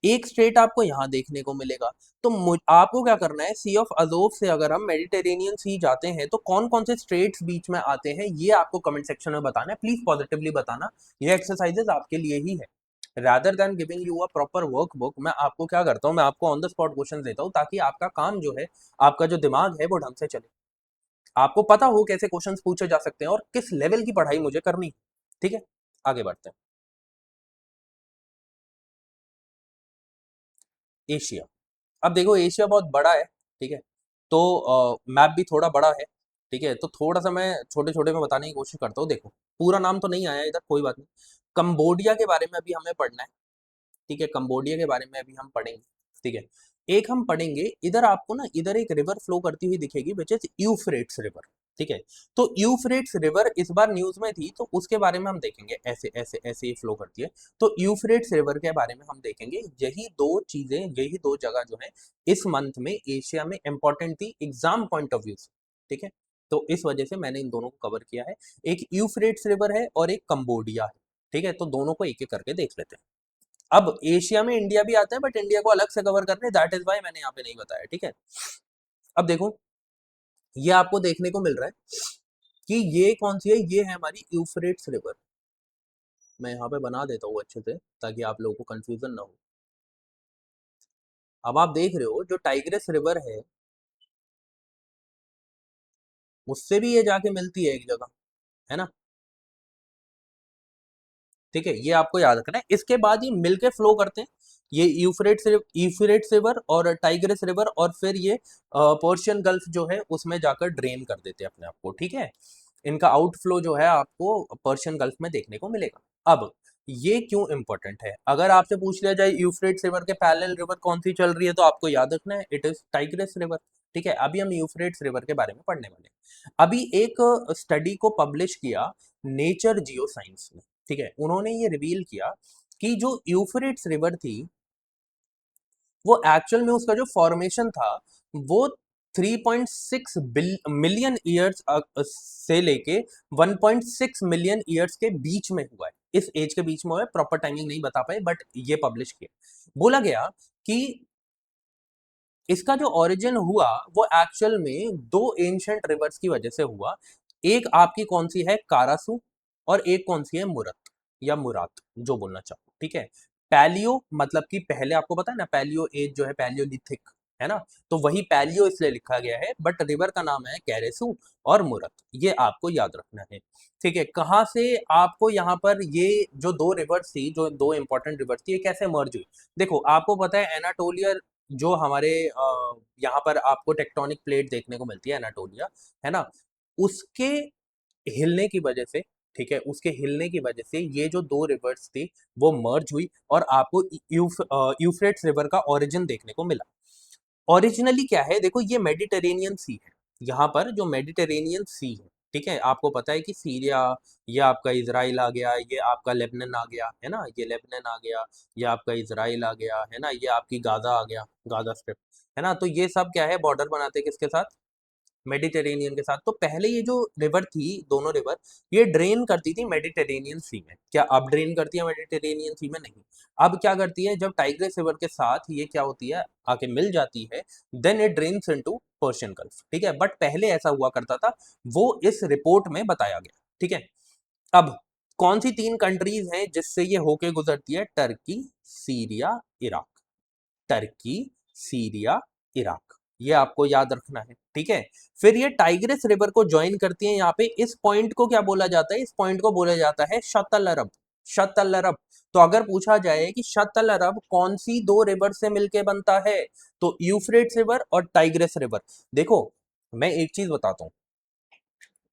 एक स्ट्रेट आपको यहाँ देखने को मिलेगा। तो आपको क्या करना है, सी ऑफ अजोव से अगर हम मेडिटेरेनियन सी जाते हैं तो कौन कौन से स्ट्रेट्स बीच में आते हैं, ये आपको कमेंट सेक्शन में बताना है, प्लीज पॉजिटिवली बताना। ये एक्सरसाइजेस आपके लिए ही है, rather than giving you a proper workbook. मैं आपको क्या करता हूँ, मैं आपको ऑन द स्पॉट क्वेश्चन देता हूँ, ताकि आपका काम जो है, आपका जो दिमाग है वो ढंग से चले, आपको पता हो कैसे क्वेश्चंस पूछे जा सकते हैं और किस लेवल की पढ़ाई मुझे करनी है। ठीक है, आगे बढ़ते हैं। एशिया, अब देखो एशिया बहुत बड़ा है। ठीक है, तो मैप भी थोड़ा बड़ा है। ठीक है, तो थोड़ा सा मैं छोटे छोटे में बताने की कोशिश करता हूँ। देखो पूरा नाम तो नहीं आया इधर, कोई बात नहीं। कंबोडिया के बारे में अभी हमें पढ़ना है। ठीक है, कंबोडिया के बारे में अभी हम पढ़ेंगे। ठीक है, एक हम पढ़ेंगे, इधर आपको ना इधर एक रिवर फ्लो करती हुई दिखेगी, विच इज यूफ्रेट्स रिवर। ठीक है, तो यूफ्रेट्स रिवर इस बार न्यूज में थी, तो उसके बारे में हम देखेंगे, ऐसे ऐसे ऐसे ही फ्लो करती है। तो यूफ्रेट्स रिवर के बारे में हम देखेंगे, यही दो चीजें, यही दो जगह जो है इस मंथ में एशिया में इंपॉर्टेंट थी एग्जाम पॉइंट ऑफ व्यू से। ठीक है, तो इस वजह से मैंने इन दोनों को कवर किया है, एक यूफ्रेट्स रिवर है और एक कंबोडिया है। ठीक है, तो दोनों को एक एक करके देख लेते हैं। अब एशिया में इंडिया भी आता है, बट इंडिया को अलग से कवर कर रहे हैं, दैट इज वाई मैंने यहाँ पे नहीं बताया। ठीक है, अब देखो ये आपको देखने को मिल रहा है कि ये कौन सी है, ये है हमारी यूफ्रेट्स रिवर। मैं यहाँ पे बना देता हूँ अच्छे से ताकि आप लोगों को कंफ्यूजन ना हो। अब आप देख रहे हो जो टाइग्रेस रिवर है उससे भी ये जाके मिलती है एक जगह, है ना। ठीक है, ये आपको याद रखना है। इसके बाद ये मिलके फ्लो करते हैं, ये यूफ्रेट्स रिवर और टाइग्रिस रिवर, और फिर ये पर्शियन गल्फ जो है उसमें जाकर ड्रेन कर देते हैं अपने आप को। ठीक है, इनका आउटफ्लो जो है आपको पर्शियन गल्फ में देखने को मिलेगा। अब ये क्यों इंपॉर्टेंट है, अगर आपसे पूछ लिया जाए यूफ्रेट्स रिवर के पैरेलल रिवर कौन सी चल रही है, तो आपको याद रखना है इट इज टाइग्रिस रिवर। ठीक है, अभी हम यूफ्रेट्स रिवर के बारे में पढ़ने वाले हैं। अभी एक स्टडी को पब्लिश किया नेचर जियो साइंस में। ठीक है, उन्होंने ये रिवील किया कि जो यूफ्रेट्स रिवर थी वो एक्चुअल में उसका जो फॉर्मेशन था वो 3.6 मिलियन ईयर्स से लेके 1.6 मिलियन ईयर्स के बीच में हुआ है। इस एज के बीच में हुआ है, प्रॉपर टाइमिंग नहीं बता पाए बट ये पब्लिश किया। बोला गया कि इसका जो ओरिजिन हुआ वो एक्चुअल में दो एंशंट रिवर्स की वजह से हुआ। एक आपकी कौन सी है, कारासू, और एक कौन सी है, मुरत या मुरात, जो बोलना चाहो। ठीक है, पैलियो मतलब कि पहले, आपको पता है ना पैलियो एज जो है पैलियोलिथिक, है ना, तो वही पैलियो इसलिए लिखा गया है, बट रिवर का नाम है कैरेसू और मुरत, ये आपको याद रखना है। ठीक है, कहाँ से आपको यहाँ पर ये जो दो रिवर्स थी, जो दो इंपॉर्टेंट रिवर्स थी, ये कैसे मर्ज हुई। देखो आपको पता है एनाटोलिया जो हमारे यहाँ पर आपको टेक्टोनिक प्लेट देखने को मिलती है एनाटोलिया, है ना, उसके हिलने की वजह से, ठीक है, उसके हिलने की वजह से ये जो दो रिवर्स थी वो मर्ज हुई और आपको यूफ्रेट्स रिवर का ओरिजिन देखने को मिला। ओरिजिनली क्या है, देखो ये मेडिटेरेनियन सी है, यहाँ पर जो मेडिटेरेनियन सी है। ठीक है, आपको पता है कि सीरिया, ये आपका इजराइल आ गया, ये आपका लेबनान आ गया, है ना, ये लेबनान आ गया, ये आपका इजराइल आ गया, है ना, ये आपकी गाजा आ गया, गाजा स्ट्रिप, है ना, तो ये सब क्या है, बॉर्डर बनाते हैं किसके साथ, मेडिटेरेनियन के साथ। तो पहले ये जो रिवर थी, दोनों रिवर, ये ड्रेन करती थी मेडिटेरेनियन सी में। क्या अब ड्रेन करती है मेडिटेरेनियन सी में, नहीं। अब क्या करती है, जब टाइग्रिस रिवर के साथ ये क्या होती है, आके मिल जाती है, then it drains into Persian Gulf. ठीक है, बट पहले ऐसा हुआ करता था, वो इस रिपोर्ट में बताया गया। ठीक है, अब कौन सी तीन कंट्रीज हैं जिससे ये होके गुजरती है, Turkey, Syria, Iraq. Turkey, Syria, Iraq, ये आपको याद रखना है। ठीक है, फिर ये टाइग्रिस रिवर को ज्वाइन करती है यहाँ पे। इस पॉइंट को क्या बोला जाता है, इस पॉइंट को बोला जाता है शतल अरब। शतल अरब। तो अगर पूछा जाए कि शतल अरब कौन सी दो रिवर से मिलके बनता है, तो यूफ्रेट्स रिवर और टाइग्रिस रिवर। देखो मैं एक चीज बताता हूँ,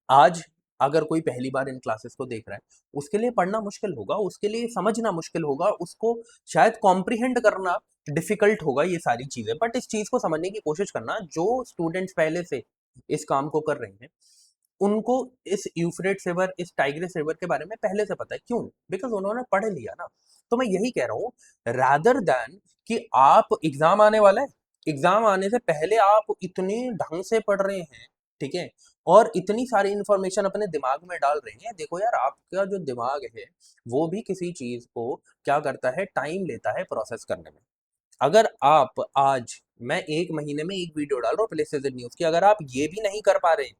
आज अगर कोई पहली बार इन क्लासेस को देख रहा है, उसके लिए पढ़ना मुश्किल होगा, उसके लिए समझना मुश्किल होगा, उसको शायद कॉम्प्रिहेंड करना डिफिकल्ट होगा ये सारी चीजें। बट इस चीज को समझने की कोशिश करना, जो स्टूडेंट्स पहले से इस काम को कर रहे हैं उनको इस यूफ्रेट्स रिवर, इस टाइग्रिस रिवर के बारे में पहले से पता है। क्यों? बिकॉज उन्होंने पढ़ लिया ना। तो मैं यही कह रहा हूँ, रादर देन कि आप एग्जाम आने वाला है, एग्जाम आने से पहले आप इतने ढंग से पढ़ रहे हैं, ठीक है, और इतनी सारी इंफॉर्मेशन अपने दिमाग में डाल रहे हैं। देखो यार, आपका जो दिमाग है वो भी किसी चीज को क्या करता है, टाइम लेता है प्रोसेस करने में। अगर आप आज, मैं एक महीने में एक वीडियो डाल रहा हूँ प्लेसेस इन न्यूज की, अगर आप ये भी नहीं कर पा रहे हैं,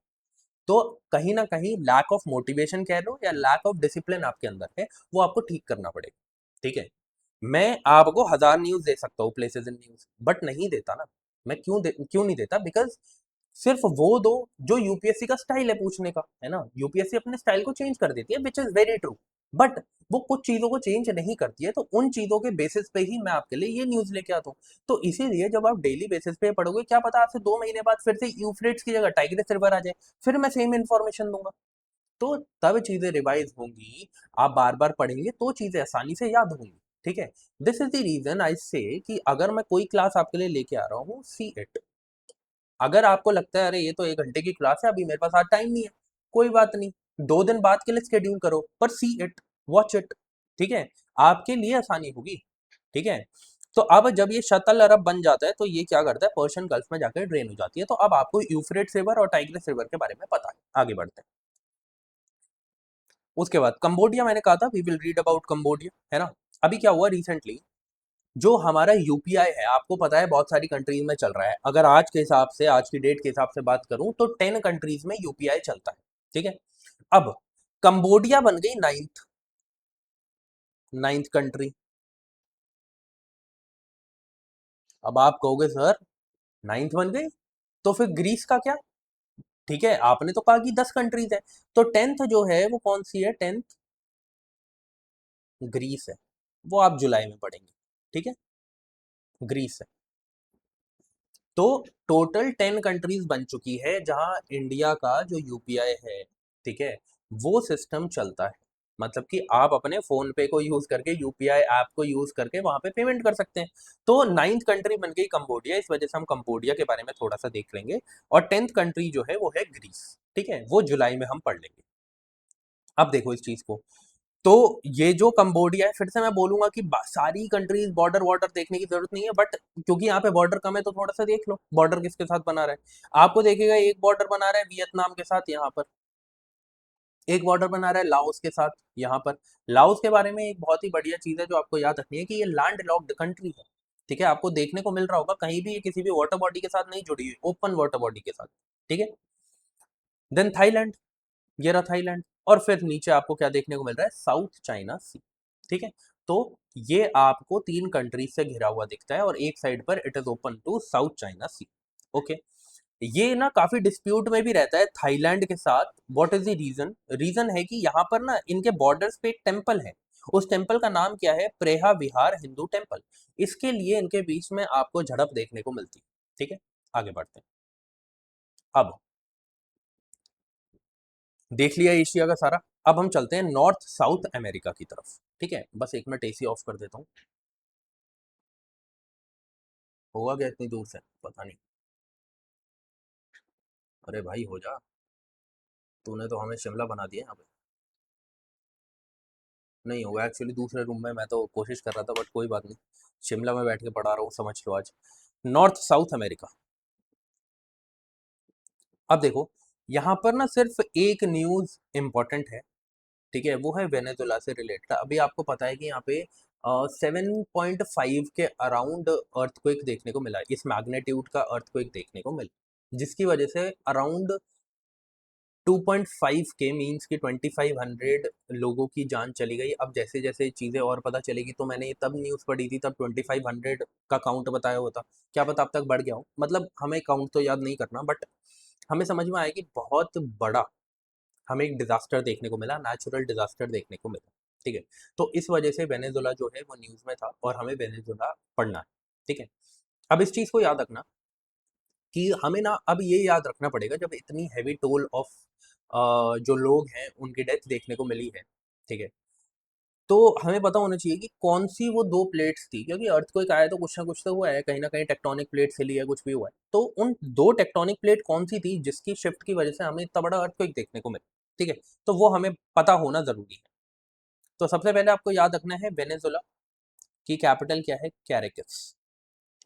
तो कहीं ना कहीं लैक ऑफ मोटिवेशन कह लो या लैक ऑफ डिसिप्लिन आपके अंदर है, वो आपको ठीक करना पड़ेगा। ठीक है, मैं आपको 1000 न्यूज दे सकता हूँ प्लेसेस इन न्यूज, बट नहीं देता ना। मैं क्यों नहीं देता, बिकॉज सिर्फ वो दो जो यूपीएससी का स्टाइल है पूछने का, है ना, यूपीएससी अपने स्टाइल को चेंज कर देती है, which is very true. But वो कुछ चीजों को चेंज नहीं करती है, तो उन चीजों के बेसिस पे ही मैं आपके लिए ये न्यूज लेके आता हूँ। तो इसीलिए जब आप डेली बेसिस पे पढ़ोगे, क्या पता आपसे 2 महीने बाद फिर से यूफ्रेट्स की जगह टाइग्रिस रिवर आ जाए, फिर मैं सेम इन्फॉर्मेशन दूंगा। तो तब चीजें रिवाइज होंगी, आप बार बार पढ़ेंगे तो चीजें आसानी से याद होंगी। ठीक है, this is the reason I say कि अगर मैं कोई क्लास आपके लिए लेके आ रहा हूँ, सी इट। अगर आपको लगता है अरे ये तो 1 घंटे की क्लास है, अभी मेरे पास आज टाइम नहीं है, कोई बात नहीं, 2 दिन बाद के लिए स्केड्यूल करो, पर सी इट, वॉच इट। ठीक है, आपके लिए आसानी होगी। ठीक है, तो अब जब ये शतल अरब बन जाता है तो ये क्या करता है, पर्शियन गल्फ में जाकर ड्रेन हो जाती है। तो अब आपको यूफ्रेट्स रिवर और टाइग्रिस रिवर के बारे में पता है। आगे बढ़ते हैं। उसके बाद कंबोडिया, मैंने कहा था we will read about Cambodia, है ना। अभी क्या हुआ रिसेंटली, जो हमारा यूपीआई है, आपको पता है बहुत सारी कंट्रीज में चल रहा है। अगर आज के हिसाब से, आज की डेट के हिसाब से बात करूं तो 10 कंट्रीज में यूपीआई चलता है। ठीक है, अब कंबोडिया बन गई 9th। Ninth country. अब आप कहोगे सर नाइन्थ बन गई, तो फिर ग्रीस का क्या? ठीक है, आपने तो कहा कि 10 कंट्रीज है, तो टेंथ जो है वो कौन सी है? टेंथ ग्रीस है, वो आप जुलाई में पढ़ेंगे। ठीक है, ग्रीस है। तो टोटल 10 कंट्रीज बन चुकी है जहां इंडिया का जो यूपीआई है, ठीक है, वो सिस्टम चलता है। मतलब कि आप अपने फोन पे को यूज करके, यूपीआई ऐप को यूज करके वहां पे पेमेंट कर सकते हैं। तो नाइन्थ कंट्री बन गई कंबोडिया, इस वजह से हम कंबोडिया के बारे में थोड़ा सा देख लेंगे। और टेंथ कंट्री जो है वो है ग्रीस। ठीक है, वो जुलाई में हम पढ़ लेंगे। अब देखो इस चीज को, तो ये जो कंबोडिया है, फिर से मैं बोलूंगा कि सारी कंट्रीज बॉर्डर वॉर्डर देखने की जरूरत नहीं है, बट क्योंकि यहाँ पे बॉर्डर कम है तो थोड़ा सा देख लो बॉर्डर किसके साथ बना रहा है। आपको देखेगा एक बॉर्डर बना रहा है वियतनाम के साथ यहाँ पर, एक बॉर्डर बना रहा है लाओस के साथ यहाँ पर। लाओस के बारे में एक बहुत ही बढ़िया चीज है जो आपको याद रखनी है कि ये लैंड लॉक्ड कंट्री है। ठीक है, आपको देखने को मिल रहा होगा कहीं भी ये किसी भी वाटर बॉडी के साथ नहीं जुड़ी हुई, ओपन वाटर बॉडी के साथ। ठीक है, देन थाईलैंड, ये रहा थाईलैंड। और फिर नीचे आपको क्या देखने को मिल रहा है? साउथ चाइना सी। ठीक है, तो ये आपको 3 कंट्रीज से घिरा हुआ दिखता है और एक साइड पर it is open to South China Sea. Okay, ये ना काफी डिस्प्यूट में भी रहता है थाईलैंड के साथ। What is the reason? Reason है कि यहाँ पर ना इनके बॉर्डर्स पे एक टेम्पल है। उस टेम्पल का नाम क्या है? प्रेहा विहार हिंदू टेम्पल। इसके लिए इनके बीच में आपको झड़प देखने को मिलती है। ठीक है, आगे बढ़ते हैं। अब देख लिया एशिया का सारा, अब हम चलते हैं नॉर्थ साउथ अमेरिका की तरफ। ठीक है, बस एक मिनट एसी ऑफ कर देता हूँ। होगा क्या इतनी दूर से? पता नहीं। अरे भाई हो जा, तूने तो हमें शिमला बना दिया यहाँ पे। नहीं होगा एक्चुअली, दूसरे रूम में मैं तो कोशिश कर रहा था, बट कोई बात नहीं। शिमला में बैठ के पढ़ा रहा हूँ, समझ लो आज। North south America. अब देखो, यहाँ पर ना सिर्फ एक न्यूज इंपॉर्टेंट है। ठीक है, वो है वेनेजुला से रिलेटेड। अभी आपको पता है कि यहाँ पे 7.5 के अराउंड अर्थक्वेक देखने को मिला है, इस मैग्नीट्यूड का अर्थक्वेक देखने को मिला, जिसकी वजह से अराउंड 2.5 के मीन्स की 2500 लोगों की जान चली गई। अब जैसे जैसे चीज़ें और पता चलेगी, तो मैंने ये तब न्यूज़ पढ़ी थी तब 2500 का काउंट बताया होता, क्या पता अब तक बढ़ गया हो। मतलब हमें काउंट तो याद नहीं करना, बट हमें समझ में आया कि बहुत बड़ा हमें एक डिजास्टर देखने को मिला, नेचुरल डिजास्टर देखने को मिला। ठीक है, तो इस वजह से वेनेजुला जो है वो न्यूज़ में था और हमें वेनेजुला पढ़ना है। ठीक है, अब इस चीज़ को याद रखना कि हमें ना अब ये याद रखना पड़ेगा, जब इतनी हैवी टोल ऑफ जो लोग हैं उनकी डेथ देखने को मिली है। ठीक है, तो हमें पता होना चाहिए कि कौन सी वो दो प्लेट्स थी, क्योंकि अर्थक्वेक आया तो कुछ ना हुआ है, कहीं ना कहीं टेक्टोनिक प्लेट हिली है, कुछ भी हुआ है। तो उन दो टेक्टोनिक प्लेट कौन सी थी जिसकी शिफ्ट की वजह से हमें इतना बड़ा अर्थक्वेक देखने को मिला? ठीक है, तो वो हमें पता होना जरूरी है। तो सबसे पहले आपको याद रखना है वेनेजुला की कैपिटल क्या है? कैरेकस।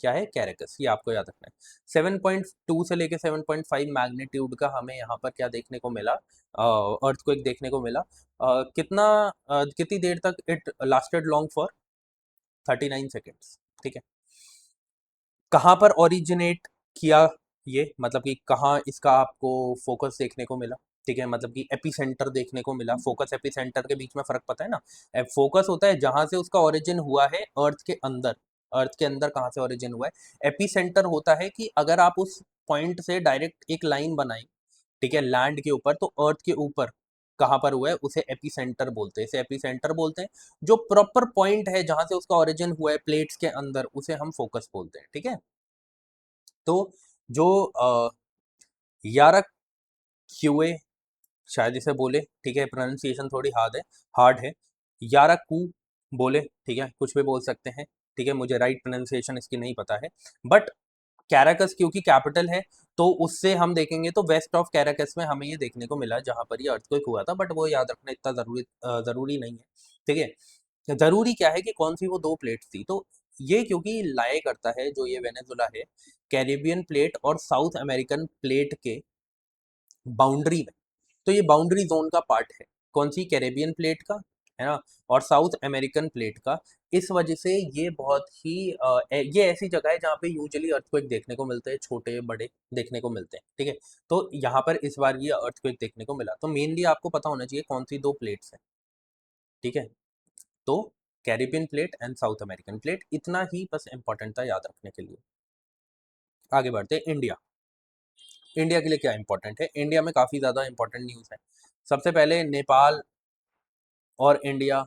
क्या है? कैरेकस, ये आपको याद रखना है। 7.2 से लेके 7.5 मैग्नीट्यूड का हमें यहाँ पर क्या देखने को मिला? अर्थक्वेक देखने को मिला। कितनी देर तक it lasted long for? 39 seconds. ठीक है, कहाँ पर ओरिजिनेट किया ये, मतलब कि कहाँ इसका आपको फोकस देखने को मिला? ठीक है, मतलब कि एपी सेंटर देखने को मिला। फोकस एपी सेंटर के बीच में फर्क पता है ना? फोकस होता है जहां से उसका ओरिजिन हुआ है अर्थ के अंदर, अर्थ के अंदर कहाँ से ओरिजिन हुआ है। एपी सेंटर होता है कि अगर आप उस पॉइंट से डायरेक्ट एक लाइन बनाए, ठीक है, लैंड के ऊपर, तो अर्थ के ऊपर कहाँ पर हुआ है उसे एपी सेंटर बोलते हैं, इसे एपी सेंटर बोलते हैं। जो प्रॉपर पॉइंट है जहां से उसका ओरिजिन हुआ है प्लेट्स के अंदर, उसे हम फोकस बोलते हैं। ठीक है, तो जो यारा क्यूए शायद इसे बोले, ठीक है, प्रोनाउंसिएशन थोड़ी हार्ड है। यारा कू बोले, ठीक है, कुछ भी बोल सकते हैं। ठीक है, मुझे राइट प्रोनाउंसिएशन इसकी नहीं पता है, बट कैराकस क्योंकि कैपिटल है, तो उससे हम देखेंगे तो वेस्ट ऑफ कैराकस में हमें ये देखने को मिला जहां पर ये अर्थक्वेक हुआ था, बट वो याद रखना इतना जरूरी नहीं है। ठीक है, जरूरी क्या है कि कौन सी वो दो प्लेट्स थी। तो ये क्योंकि लाया करता है जो ये वेनेजुला है, कैरिबियन प्लेट और साउथ अमेरिकन प्लेट के बाउंड्री में। तो ये बाउंड्री जोन का पार्ट है, कौन सी? कैरेबियन प्लेट का, है ना, और साउथ अमेरिकन प्लेट का। इस वजह से ये बहुत ही ये ऐसी जगह है जहाँ पे यूजुअली अर्थक्वेक देखने को मिलते हैं, छोटे बड़े देखने को मिलते हैं। ठीक है, तो यहाँ पर इस बार ये अर्थक्वेक देखने को मिला। तो मेनली आपको पता होना चाहिए कौन सी दो प्लेट्स हैं। ठीक है, तो Caribbean plate and south American plate, इतना ही बस इंपॉर्टेंट था याद रखने के लिए। आगे बढ़ते हैं। इंडिया, इंडिया के लिए क्या इंपॉर्टेंट है? इंडिया में काफ़ी ज़्यादा इंपॉर्टेंट न्यूज़ है। सबसे पहले नेपाल और इंडिया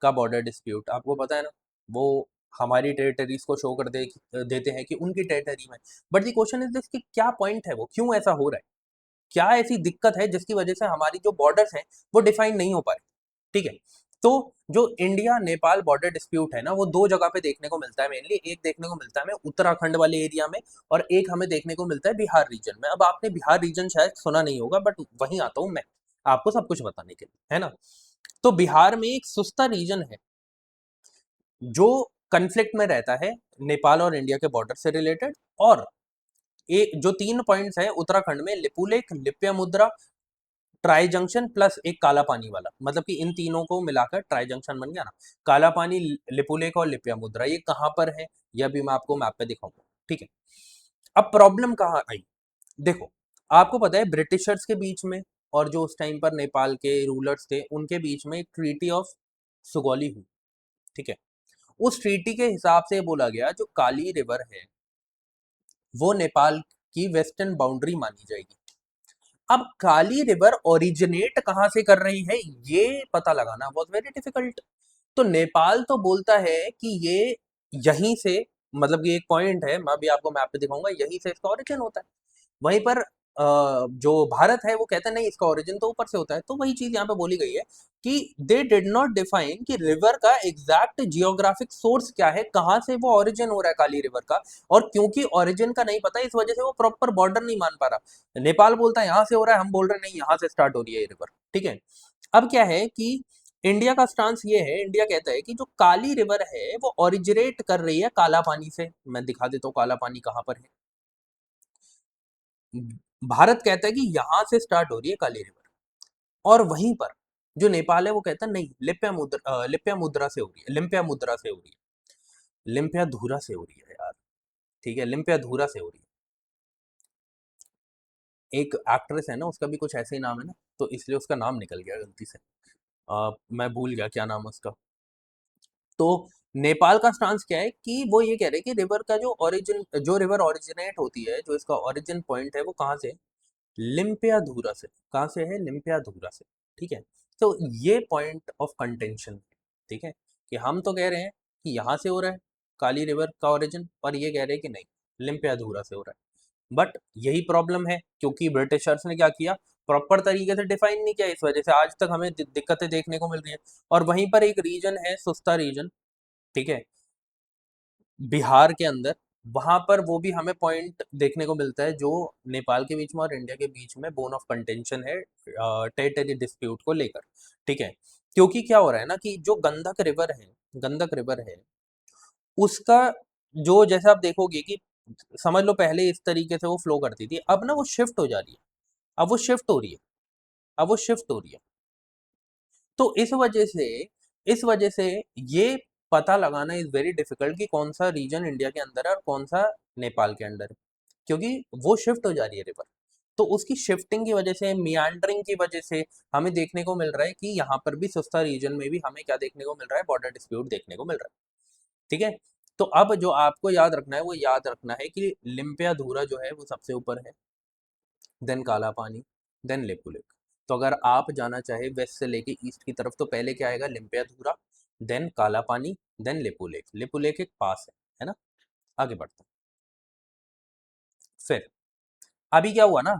का बॉर्डर डिस्प्यूट, आपको पता है ना, वो हमारी टेरिटरीज को शो कर देते हैं कि उनकी टेरिटरी में, but the question is this कि क्या पॉइंट है, वो क्यों ऐसा हो रहा है, क्या ऐसी दिक्कत है जिसकी वजह से हमारी जो बॉर्डर्स हैं वो डिफाइन नहीं हो पा रहे। ठीक है, तो जो इंडिया नेपाल बॉर्डर डिस्प्यूट है ना, वो दो जगह पे देखने को मिलता है मेनली। एक देखने को मिलता है हमें उत्तराखंड वाले एरिया में, और एक हमें देखने को मिलता है बिहार रीजन में। अब आपने बिहार रीजन शायद सुना नहीं होगा, बट वहीं आता हूँ मैं आपको सब कुछ बताने के लिए, है ना। तो बिहार में एक सुस्ता रीजन है जो कन्फ्लिक्ट में रहता है नेपाल और इंडिया के बॉर्डर से रिलेटेड। और एक जो 3 पॉइंट्स है उत्तराखंड में, लिपुलेख, लिप्यामुद्रा, ट्राई जंक्शन प्लस एक काला पानी वाला, मतलब कि इन तीनों को मिलाकर ट्राई जंक्शन बन गया ना। काला पानी, लिपुलेख और लिप्यामुद्रा, ये कहाँ पर है, यह भी मैं आपको मैप पे दिखाऊंगा। ठीक है, अब प्रॉब्लम कहाँ आई, देखो, आपको पता है ब्रिटिशर्स के बीच में और जो उस टाइम पर नेपाल के रूलर्स थे उनके बीच में एक ट्रीटी ऑफ सुगौली हुई। ठीक है, उस ट्रीटी के हिसाब से बोला गया जो काली रिवर है वो नेपाल की वेस्टर्न बाउंड्री मानी जाएगी। अब काली रिवर ओरिजिनेट कहाँ से कर रही है ये पता लगाना वॉज वेरी डिफिकल्ट। तो नेपाल तो बोलता है कि ये यहीं से, मतलब ये एक पॉइंट है, मैं अभी आपको मैप पे दिखाऊंगा, यहीं से इसका ओरिजिन होता है। वहीं पर जो भारत है वो कहता है नहीं, इसका ओरिजिन तो ऊपर से होता है। तो वही चीज यहाँ पे बोली गई है कि दे डिड नॉट डिफाइन कि रिवर का एग्जैक्ट जियोग्राफिक सोर्स क्या है, कहाँ से वो ओरिजिन हो रहा है काली रिवर का। और क्योंकि ओरिजिन का नहीं पता, इस वजह से वो प्रॉपर बॉर्डर नहीं मान पा रहा। नेपाल बोलता है यहाँ से हो रहा है, हम बोल रहे हैं नहीं यहाँ से स्टार्ट हो रही है ये रिवर। ठीक है, अब क्या है कि इंडिया का स्टांस ये है, इंडिया कहता है कि जो काली रिवर है वो ओरिजिनेट कर रही है काला पानी से। मैं दिखा देता हूँ काला पानी कहाँ पर है। भारत कहता है कि यहां से स्टार्ट हो रही है काली रिवर, और वहीं पर जो नेपाल है वो कहता है नहीं, लिप्या मुद्रा से हो रही है, लिम्पिया मुद्रा से हो रही है, लिम्पिया धूरा से हो रही है यार। ठीक है, लिम्पिया धूरा से हो रही है। एक एक्ट्रेस है ना, उसका भी कुछ ऐसे ही नाम है ना, तो इसलिए उसका नाम निकल गया गलती से। मैं भूल गया क्या नाम है उसका। तो नेपाल का स्टांस क्या है कि वो ये कह रहे हैं कि रिवर का जो ओरिजिन, जो रिवर ओरिजिनेट होती है, जो इसका ओरिजिन पॉइंट है वो कहाँ से, लिम्पिया धूरा से। कहाँ से है, लिम्पिया धूरा से। ठीक है, तो ये पॉइंट ऑफ कंटेंशन है। ठीक है, कि हम तो कह रहे हैं कि यहाँ से हो रहा है काली रिवर का ओरिजिन, और ये कह रहे हैं कि नहीं, लिम्पिया धूरा से हो रहा है। बट यही प्रॉब्लम है, क्योंकि ब्रिटिशर्स ने क्या किया, प्रॉपर तरीके से डिफाइन नहीं किया, इस वजह से आज तक हमें दिक्कतें देखने को मिल रही है। और वहीं पर एक रीजन है सुस्ता रीजन, ठीक है, बिहार के अंदर, वहां पर वो भी हमें पॉइंट देखने को मिलता है जो नेपाल के बीच में और इंडिया के बीच में बोन ऑफ कंटेंशन है टेरिटरी डिस्प्यूट को लेकर। ठीक है, क्योंकि क्या हो रहा है ना कि जो गंडक रिवर है, गंडक रिवर है उसका, जो जैसे आप देखोगे कि समझ लो पहले इस तरीके से वो फ्लो करती थी, अब ना वो शिफ्ट हो जा रही है, अब वो शिफ्ट हो रही है, अब वो शिफ्ट हो रही है। तो इस वजह से ये पता लगाना इज वेरी डिफिकल्ट कि कौन सा रीजन इंडिया के अंदर है और कौन सा नेपाल के अंदर है, क्योंकि वो शिफ्ट हो जा रही है रिवर। तो उसकी शिफ्टिंग की वजह से, मियांडरिंग की वजह से हमें देखने को मिल रहा है कि यहाँ पर भी सुस्ता रीजन में भी हमें क्या देखने को मिल रहा है, बॉर्डर डिस्प्यूट देखने को मिल रहा है। ठीक है, तो अब जो आपको याद रखना है वो याद रखना है कि लिम्पिया धूरा जो है वो सबसे ऊपर है, देन काला पानी, देन लेपुलेक। तो अगर आप जाना चाहे वेस्ट से लेके ईस्ट की तरफ, तो पहले क्या आएगा, लिम्पिया धूरा, देन काला पानी, देन लेपुलेक। लेपुलेक एक पास है ना। आगे बढ़ते हैं। फिर अभी क्या हुआ ना,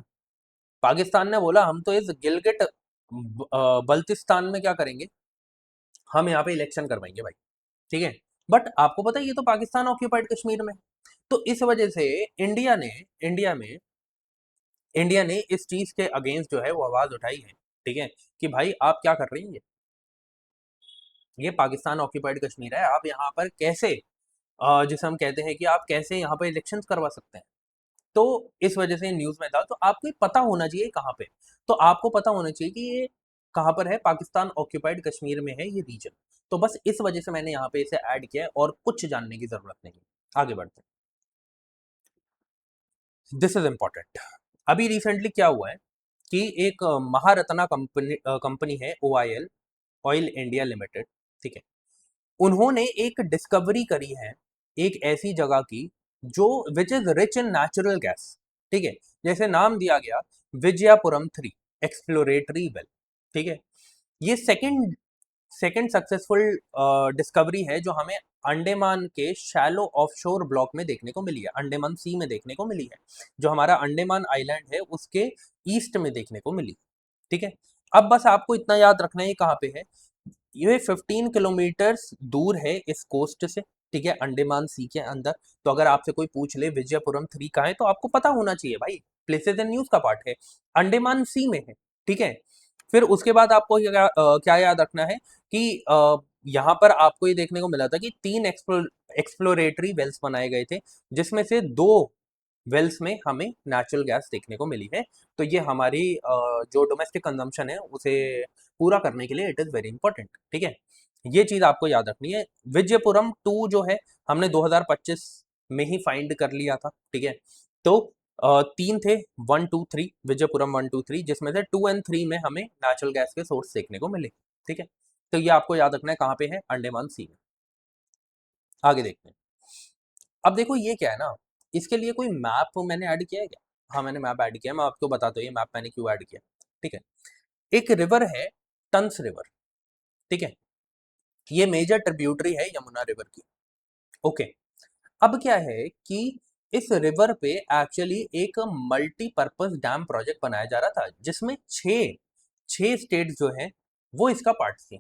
पाकिस्तान ने बोला हम तो इस गिलगिट बल्तिस्तान में क्या करेंगे, हम यहाँ पे इलेक्शन करवाएंगे भाई। ठीक है, बट आपको पता है ये तो पाकिस्तान ऑक्यूपाइड कश्मीर में। तो इस वजह से इंडिया ने इंडिया में इंडिया ने इस चीज के अगेंस्ट जो है वो आवाज उठाई है। ठीक है, कि भाई आप क्या कर रही हैं, ये पाकिस्तान ऑक्यूपाइड कश्मीर है, आप यहाँ पर कैसे, जिसे हम कहते हैं कि आप कैसे यहाँ पर इलेक्शंस करवा सकते हैं। तो इस वजह से न्यूज में था, तो आपको ये पता होना चाहिए कहाँ पे, तो आपको पता होना चाहिए कि ये कहाँ पर है, पाकिस्तान ऑक्यूपाइड कश्मीर में है ये रीजन। तो बस इस वजह से मैंने यहाँ पे इसे ऐड किया है, और कुछ जानने की जरूरत नहीं है। आगे बढ़ते हैं, दिस इज इंपॉर्टेंट। अभी रिसेंटली क्या हुआ है कि एक महारत्ना कंपनी कंपनी है OIL, ऑयल इंडिया लिमिटेड। ठीक है, उन्होंने एक डिस्कवरी करी है एक ऐसी जगह की जो which is rich in natural gas. ठीक है, जैसे नाम दिया गया विजयपुरम 3 एक्सप्लोरेटरी वेल। ठीक है, ये सेकंड सेकंड सक्सेसफुल डिस्कवरी है जो हमें अंडमान के शैलो ऑफशोर ब्लॉक में देखने को मिली है, अंडमान सी में देखने को मिली है, जो हमारा अंडमान आइलैंड है उसके ईस्ट में देखने को मिली। ठीक है, अब बस आपको इतना याद रखना है ये कहाँ पे है। ये 15 किलोमीटर दूर है इस कोस्ट से। ठीक है, अंडमान सी के अंदर। तो अगर आपसे कोई पूछ ले विजयपुरम 3 कहाँ है तो आपको पता होना चाहिए भाई, प्लेसेस एंड न्यूज का पार्ट है, अंडमान सी में है। ठीक है, फिर उसके बाद आपको क्या याद रखना है कि यहाँ पर आपको ये देखने को मिला था कि 3 एक्सप्लोरेटरी वेल्स बनाए गए थे, जिसमें से 2 वेल्स में हमें नेचुरल गैस देखने को मिली है। तो ये हमारी जो डोमेस्टिक कंजम्पशन है उसे पूरा करने के लिए इट इज़ वेरी इंपॉर्टेंट। ठीक है, ये चीज़ आपको याद रखनी है। विजयपुरम 2 जो है हमने 2025 में ही फाइंड कर लिया था। ठीक है, तो 3 थे, 1 2 3, विजयपुरम 1 2 3, जिसमें से 2 एंड 3 में हमें नेचुरल गैस के सोर्स देखने को मिले। ठीक है, तो ये आपको याद रखना है कहाँ पे है, अंडमान सी में। आगे देखते हैं। अब देखो ये क्या है ना, इसके लिए कोई मैप मैंने ऐड किया है क्या? हाँ, मैंने मैप ऐड किया है, मैं आपको बताता हूँ ये मैप मैंने क्यों ऐड किया। ठीक है, एक रिवर है टंस रिवर। ठीक है, ये मेजर ट्रिब्यूटरी है यमुना रिवर की। ओके, अब क्या है कि इस रिवर पे एक्चुअली एक मल्टीपर्पज डैम प्रोजेक्ट बनाया जा रहा था, जिसमें छह स्टेट जो है वो इसका पार्ट थे,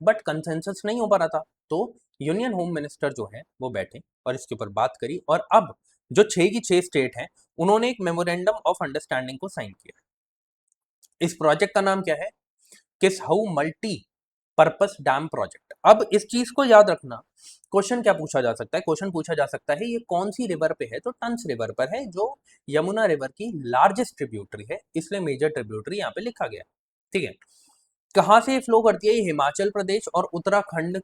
बट कंसेंसस नहीं हो पा रहा था। तो यूनियन होम मिनिस्टर जो है वो बैठे और इसके ऊपर बात करी, और अब जो 6 की 6 स्टेट हैं उन्होंने एक मेमोरेंडम ऑफ अंडरस्टैंडिंग को साइन किया। इस प्रोजेक्ट का नाम क्या है, किसहऊ मल्टी पर्पस डैम प्रोजेक्ट। अब इस चीज को याद रखना, क्वेश्चन क्या पूछा जा सकता है, क्वेश्चन पूछा जा सकता है ये कौन सी रिवर पे है, तो टंस रिवर पर है, जो यमुना रिवर की लार्जेस्ट ट्रिब्यूटरी है, इसलिए मेजर ट्रिब्यूटरी यहाँ पे लिखा गया। ठीक है, कहाँ से ये फ्लो करती है, ये हिमाचल प्रदेश और उत्तराखंड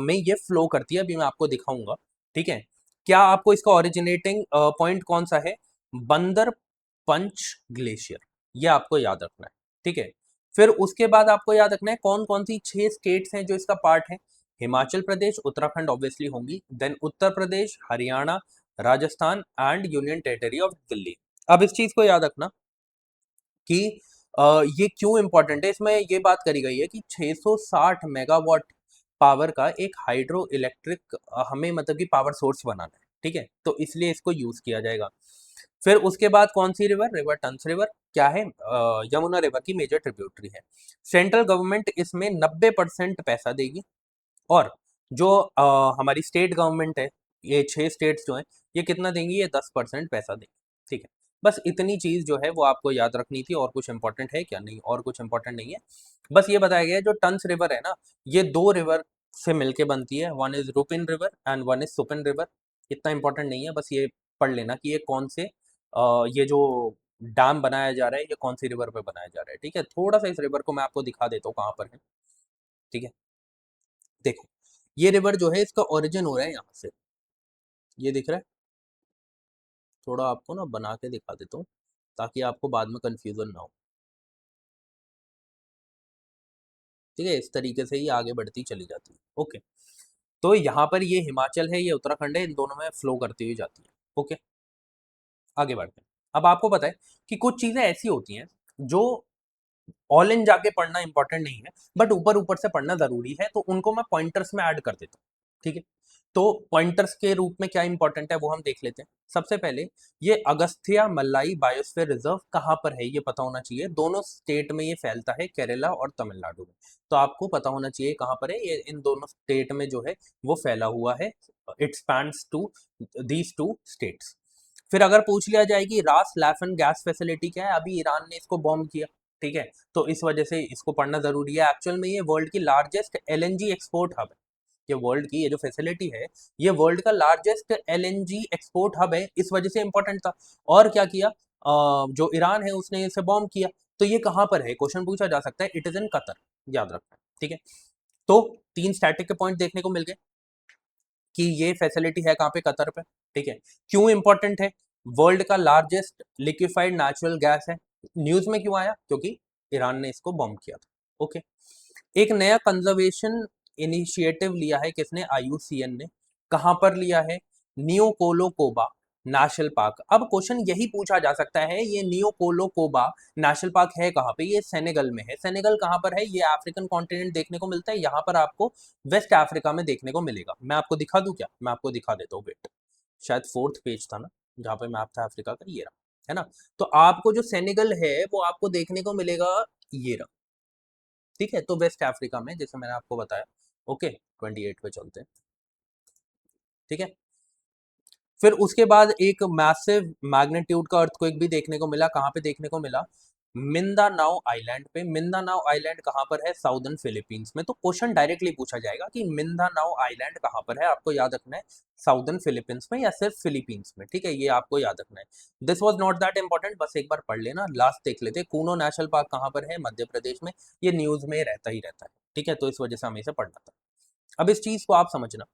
में ये फ्लो करती है, अभी मैं आपको दिखाऊंगा। ठीक है, क्या आपको इसका ओरिजिनेटिंग पॉइंट कौन सा है, बंदर पंच ग्लेशियर, ये आपको याद रखना है। ठीक है, फिर उसके बाद आपको याद रखना है कौन कौन सी 6 स्टेट्स हैं जो इसका पार्ट है। हिमाचल प्रदेश, उत्तराखंड ऑब्वियसली होंगी, then Uttar Pradesh, Haryana, Rajasthan and union territory of Delhi. अब इस चीज को याद रखना कि ये क्यों इंपॉर्टेंट है, इसमें ये बात करी गई है कि 660 मेगावाट पावर का एक हाइड्रो इलेक्ट्रिक हमें मतलब कि पावर सोर्स बनाना है। ठीक है, तो इसलिए इसको यूज किया जाएगा। फिर उसके बाद कौन सी रिवर, रिवर टंस रिवर क्या है, यमुना रिवर की मेजर ट्रिब्यूटरी है। सेंट्रल गवर्नमेंट इसमें 90% पैसा देगी, और जो हमारी स्टेट गवर्नमेंट है, ये 6 स्टेट्स जो हैं ये कितना देंगी, ये 10% पैसा देंगी। ठीक है, बस इतनी चीज जो है वो आपको याद रखनी थी, और कुछ इंपॉर्टेंट है क्या, नहीं, और कुछ इंपॉर्टेंट नहीं है। बस ये बताया गया है जो टंस रिवर है ना, ये 2 रिवर से मिलके बनती है, one is Rupin river and one is Supin river. इतना इंपॉर्टेंट नहीं है, बस ये पढ़ लेना कि ये कौन से ये जो डैम बनाया जा रहा है ये कौन सी रिवर पे बनाया जा रहा है। ठीक है, थोड़ा सा इस रिवर को मैं आपको दिखा देता हूँ कहाँ पर है। ठीक है, देखो ये रिवर जो है इसका ओरिजिन हो रहा है यहाँ से, ये दिख रहा है, थोड़ा आपको ना बना के दिखा देता हूँ ताकि आपको बाद में कंफ्यूजन ना हो। ठीक है, इस तरीके से ही आगे बढ़ती चली जाती है। ओके, तो यहाँ पर ये हिमाचल है, ये उत्तराखंड है, इन दोनों में फ्लो करती हुई जाती है। ओके, आगे बढ़ते हैं। अब आपको पता है कि कुछ चीजें ऐसी होती हैं जो ऑल इन जाके पढ़ना इंपॉर्टेंट नहीं है, बट ऊपर ऊपर से पढ़ना जरूरी है, तो उनको मैं पॉइंटर्स में ऐड कर देता हूँ। ठीक है, तो पॉइंटर्स के रूप में क्या इंपॉर्टेंट है वो हम देख लेते हैं। सबसे पहले ये अगस्थिया मल्लाई बायोस्फीयर रिजर्व कहाँ पर है ये पता होना चाहिए, दोनों स्टेट में ये फैलता है, केरला और तमिलनाडु में। तो आपको पता होना चाहिए कहाँ पर है ये, इन दोनों स्टेट में जो है वो फैला हुआ है। It spans to these two states. फिर अगर पूछ लिया जाए कि रास लैफन गैस फैसिलिटी क्या है, अभी ईरान ने इसको बॉम्ब किया। ठीक है, तो इस वजह से इसको पढ़ना जरूरी है। एक्चुअल में ये वर्ल्ड की लार्जेस्ट एलएनजी एक्सपोर्ट हब है, ये वर्ल्ड की ये जो फैसिलिटी है ये वर्ल्ड का लार्जेस्ट एलएनजी एक्सपोर्ट हब है, इस वजह से इंपॉर्टेंट था। और क्या किया, जो ईरान है उसने इसे बॉम्ब किया। तो ये कहाँ पर है, क्वेश्चन पूछा जा सकता है, इट इज इन कतर, याद रखना है। ठीक है, तो 3 स्टैटिक के पॉइंट देखने को मिल गए कि ये फैसिलिटी है कहाँ पे, कतर पे। ठीक है, क्यों इंपॉर्टेंट है, वर्ल्ड का लार्जेस्ट लिक्विफाइड नेचुरल गैस है। न्यूज में क्यों आया, क्योंकि ईरान ने इसको बॉम्ब किया था। ओके, एक नया कंजर्वेशन इनिशिएटिव लिया है किसने? IUCN ने। कहां पर लिया है? नियोकोलोकोबा नेशनल पार्क। अब क्वेश्चन यही पूछा जा सकता है, ये नियोकोलोकोबा नेशनल पार्क है कहां पे? ये सेनेगल में है। सेनेगल कहां पर है? ये अफ्रीकन कॉन्टिनेंट देखने को मिलता है, यहां पर आपको वेस्ट अफ्रीका में देखने को मिलेगा। मैं आपको दिखा दूं क्या? मैं आपको दिखा देता हूँ, वेट। शायद 4th पेज था ना जहाँ पे मैप था अफ्रीका का, ये रहा, है ना। तो आपको जो सेनेगल है वो आपको देखने को मिलेगा, ये रहा, ठीक है। तो वेस्ट अफ्रीका में, जैसे मैंने आपको बताया। ओके, 28 पे चलते हैं, ठीक है। फिर उसके बाद एक मैसिव मैग्नीट्यूड का अर्थक्वेक भी देखने को मिला। कहाँ पे देखने को मिला? मिंदानाओ आइलैंड पे। मिंदानाओ आइलैंड कहाँ पर है? साउदर्न फिलीपींस में। तो क्वेश्चन डायरेक्टली पूछा जाएगा कि मिंदानाओ आइलैंड कहाँ पर है। आपको याद रखना है साउदर्न फिलीपींस में या सिर्फ फिलीपींस में, ठीक है, ये आपको याद रखना है। This was not that important, बस एक बार पढ़ लेना। लास्ट देख लेते, कूनो नेशनल पार्क कहाँ पर है? मध्य प्रदेश में। ये न्यूज में रहता ही रहता है, ठीक है, तो इस वजह से हमें इसे पढ़ना था। अब इस चीज को आप समझना,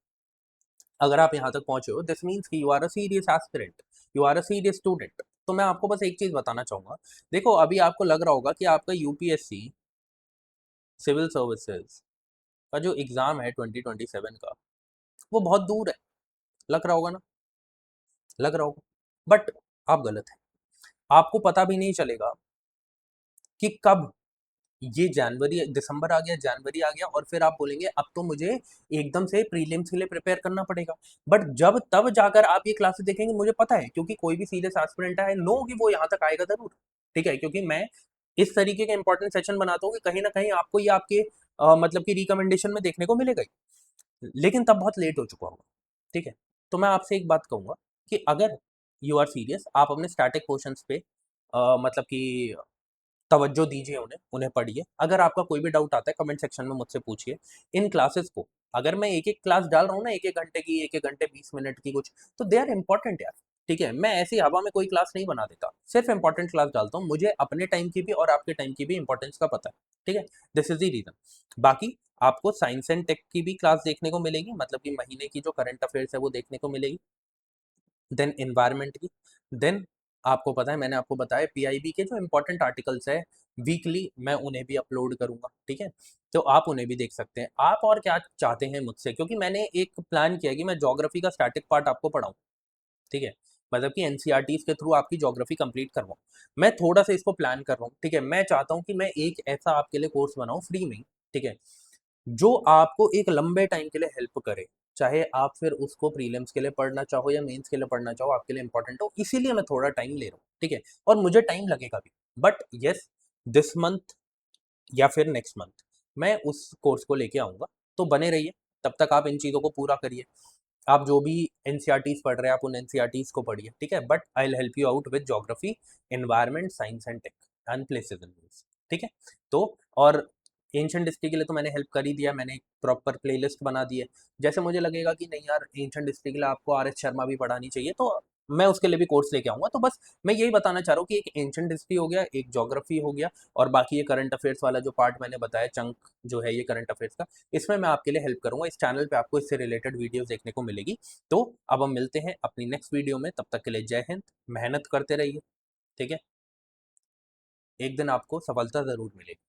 अगर आप यहाँ तक पहुंचे हो, दिस मीन्स कि you are a serious aspirant, you are a serious student. तो मैं आपको बस एक चीज बताना चाहूंगा। देखो, अभी आपको लग रहा होगा कि आपका यूपीएससी सिविल सर्विसेज का जो एग्जाम है 2027 का, वो बहुत दूर है। लग रहा होगा ना? लग रहा होगा, बट आप गलत है। आपको पता भी नहीं चलेगा कि कब ये जनवरी दिसंबर आ गया, जनवरी आ गया, और फिर आप बोलेंगे अब तो मुझे एकदम से प्रीलिम्स के लिए प्रिपेयर करना पड़ेगा। बट जब तब जाकर आप ये क्लासेस देखेंगे, मुझे पता है, क्योंकि कोई भी सीरियस एस्पिरेंट है नो कि वो यहाँ तक आएगा जरूर, ठीक है, क्योंकि मैं इस तरीके के इंपॉर्टेंट सेशन बनाता हूँ कि कहीं ना कहीं आपको ये आपके मतलब कि रिकमेंडेशन में देखने को मिलेगा ही, लेकिन तब बहुत लेट हो चुका होगा, ठीक है। तो मैं आपसे एक बात कहूंगा कि अगर यू आर सीरियस, आप अपने स्टैटिक क्वेश्चंस पे मतलब कि तवज्जो दीजिए, उन्हें उन्हें पढ़िए। अगर आपका कोई भी डाउट आता है कमेंट सेक्शन में मुझसे पूछिए। इन क्लासेस को, अगर मैं एक एक क्लास डाल रहा हूँ ना, एक एक घंटे की, एक एक घंटे 20 मिनट की कुछ, तो दे आर इंपॉर्टेंट यार, ठीक है। मैं ऐसी हवा में कोई क्लास नहीं बना देता, सिर्फ इंपॉर्टेंट क्लास डालता हूँ। मुझे अपने टाइम की भी और आपके टाइम की भी इंपॉर्टेंस का पता है, ठीक है। This is the reason. बाकी आपको साइंस एंड टेक की भी क्लास देखने को मिलेगी, मतलब कि महीने की जो करंट अफेयर्स है वो देखने को मिलेगी। देन एनवायरनमेंट की, देन आपको पता है, मैंने आपको बताया पीआईबी के जो इंपॉर्टेंट आर्टिकल्स है वीकली, मैं उन्हें भी अपलोड करूंगा, ठीक है। तो आप उन्हें भी देख सकते हैं। आप और क्या चाहते हैं मुझसे? क्योंकि मैंने एक प्लान किया कि मैं ज्योग्राफी का स्टैटिक पार्ट आपको पढ़ाऊं, ठीक है, मतलब कि एनसीईआरटीज के थ्रू आपकी ज्योग्राफी कंप्लीट करवाऊं। मैं थोड़ा सा इसको प्लान कर रहा हूँ, ठीक है। मैं चाहता हूँ कि मैं एक ऐसा आपके लिए कोर्स बनाऊं फ्री में, ठीक है, जो आपको एक लंबे टाइम के लिए हेल्प करे। चाहे आप फिर उसको प्रीलिम्स के लिए पढ़ना चाहो या मेंस के लिए पढ़ना चाहो, आपके लिए इंपॉर्टेंट हो, इसीलिए मैं थोड़ा टाइम ले रहा हूँ, ठीक है। और मुझे टाइम लगेगा भी, बट यस, दिस मंथ या फिर नेक्स्ट मंथ मैं उस कोर्स को लेके आऊंगा। तो बने रहिए, तब तक आप इन चीज़ों को पूरा करिए। आप जो भी एनसीईआरटीज पढ़ रहे हैं, आप उन एनसीईआरटीज को पढ़िए, ठीक है, but I will help you out with geography, environment, science and tech and places and views, ठीक है। तो और एंशियंट हिस्ट्री के लिए तो मैंने हेल्प कर ही दिया, मैंने एक प्रॉपर प्लेलिस्ट बना दी है। जैसे मुझे लगेगा कि नहीं यार, एंशियंट हिस्ट्री के लिए आपको आर एस शर्मा भी पढ़ानी चाहिए, तो मैं उसके लिए भी कोर्स लेके आऊंगा। तो बस मैं यही बताना चाह रहा हूँ कि एक एंशियंट हिस्ट्री हो गया, एक ज्योग्राफी हो गया, और बाकी ये करंट अफेयर्स वाला जो पार्ट मैंने बताया, चंक जो है ये करंट अफेयर्स का, इसमें मैं आपके लिए हेल्प करूंगा। इस चैनल पे आपको इससे रिलेटेड वीडियोस देखने को मिलेगी। तो अब हम मिलते हैं अपनी नेक्स्ट वीडियो में, तब तक के लिए जय हिंद। मेहनत करते रहिए, ठीक है, एक दिन आपको सफलता जरूर मिलेगी।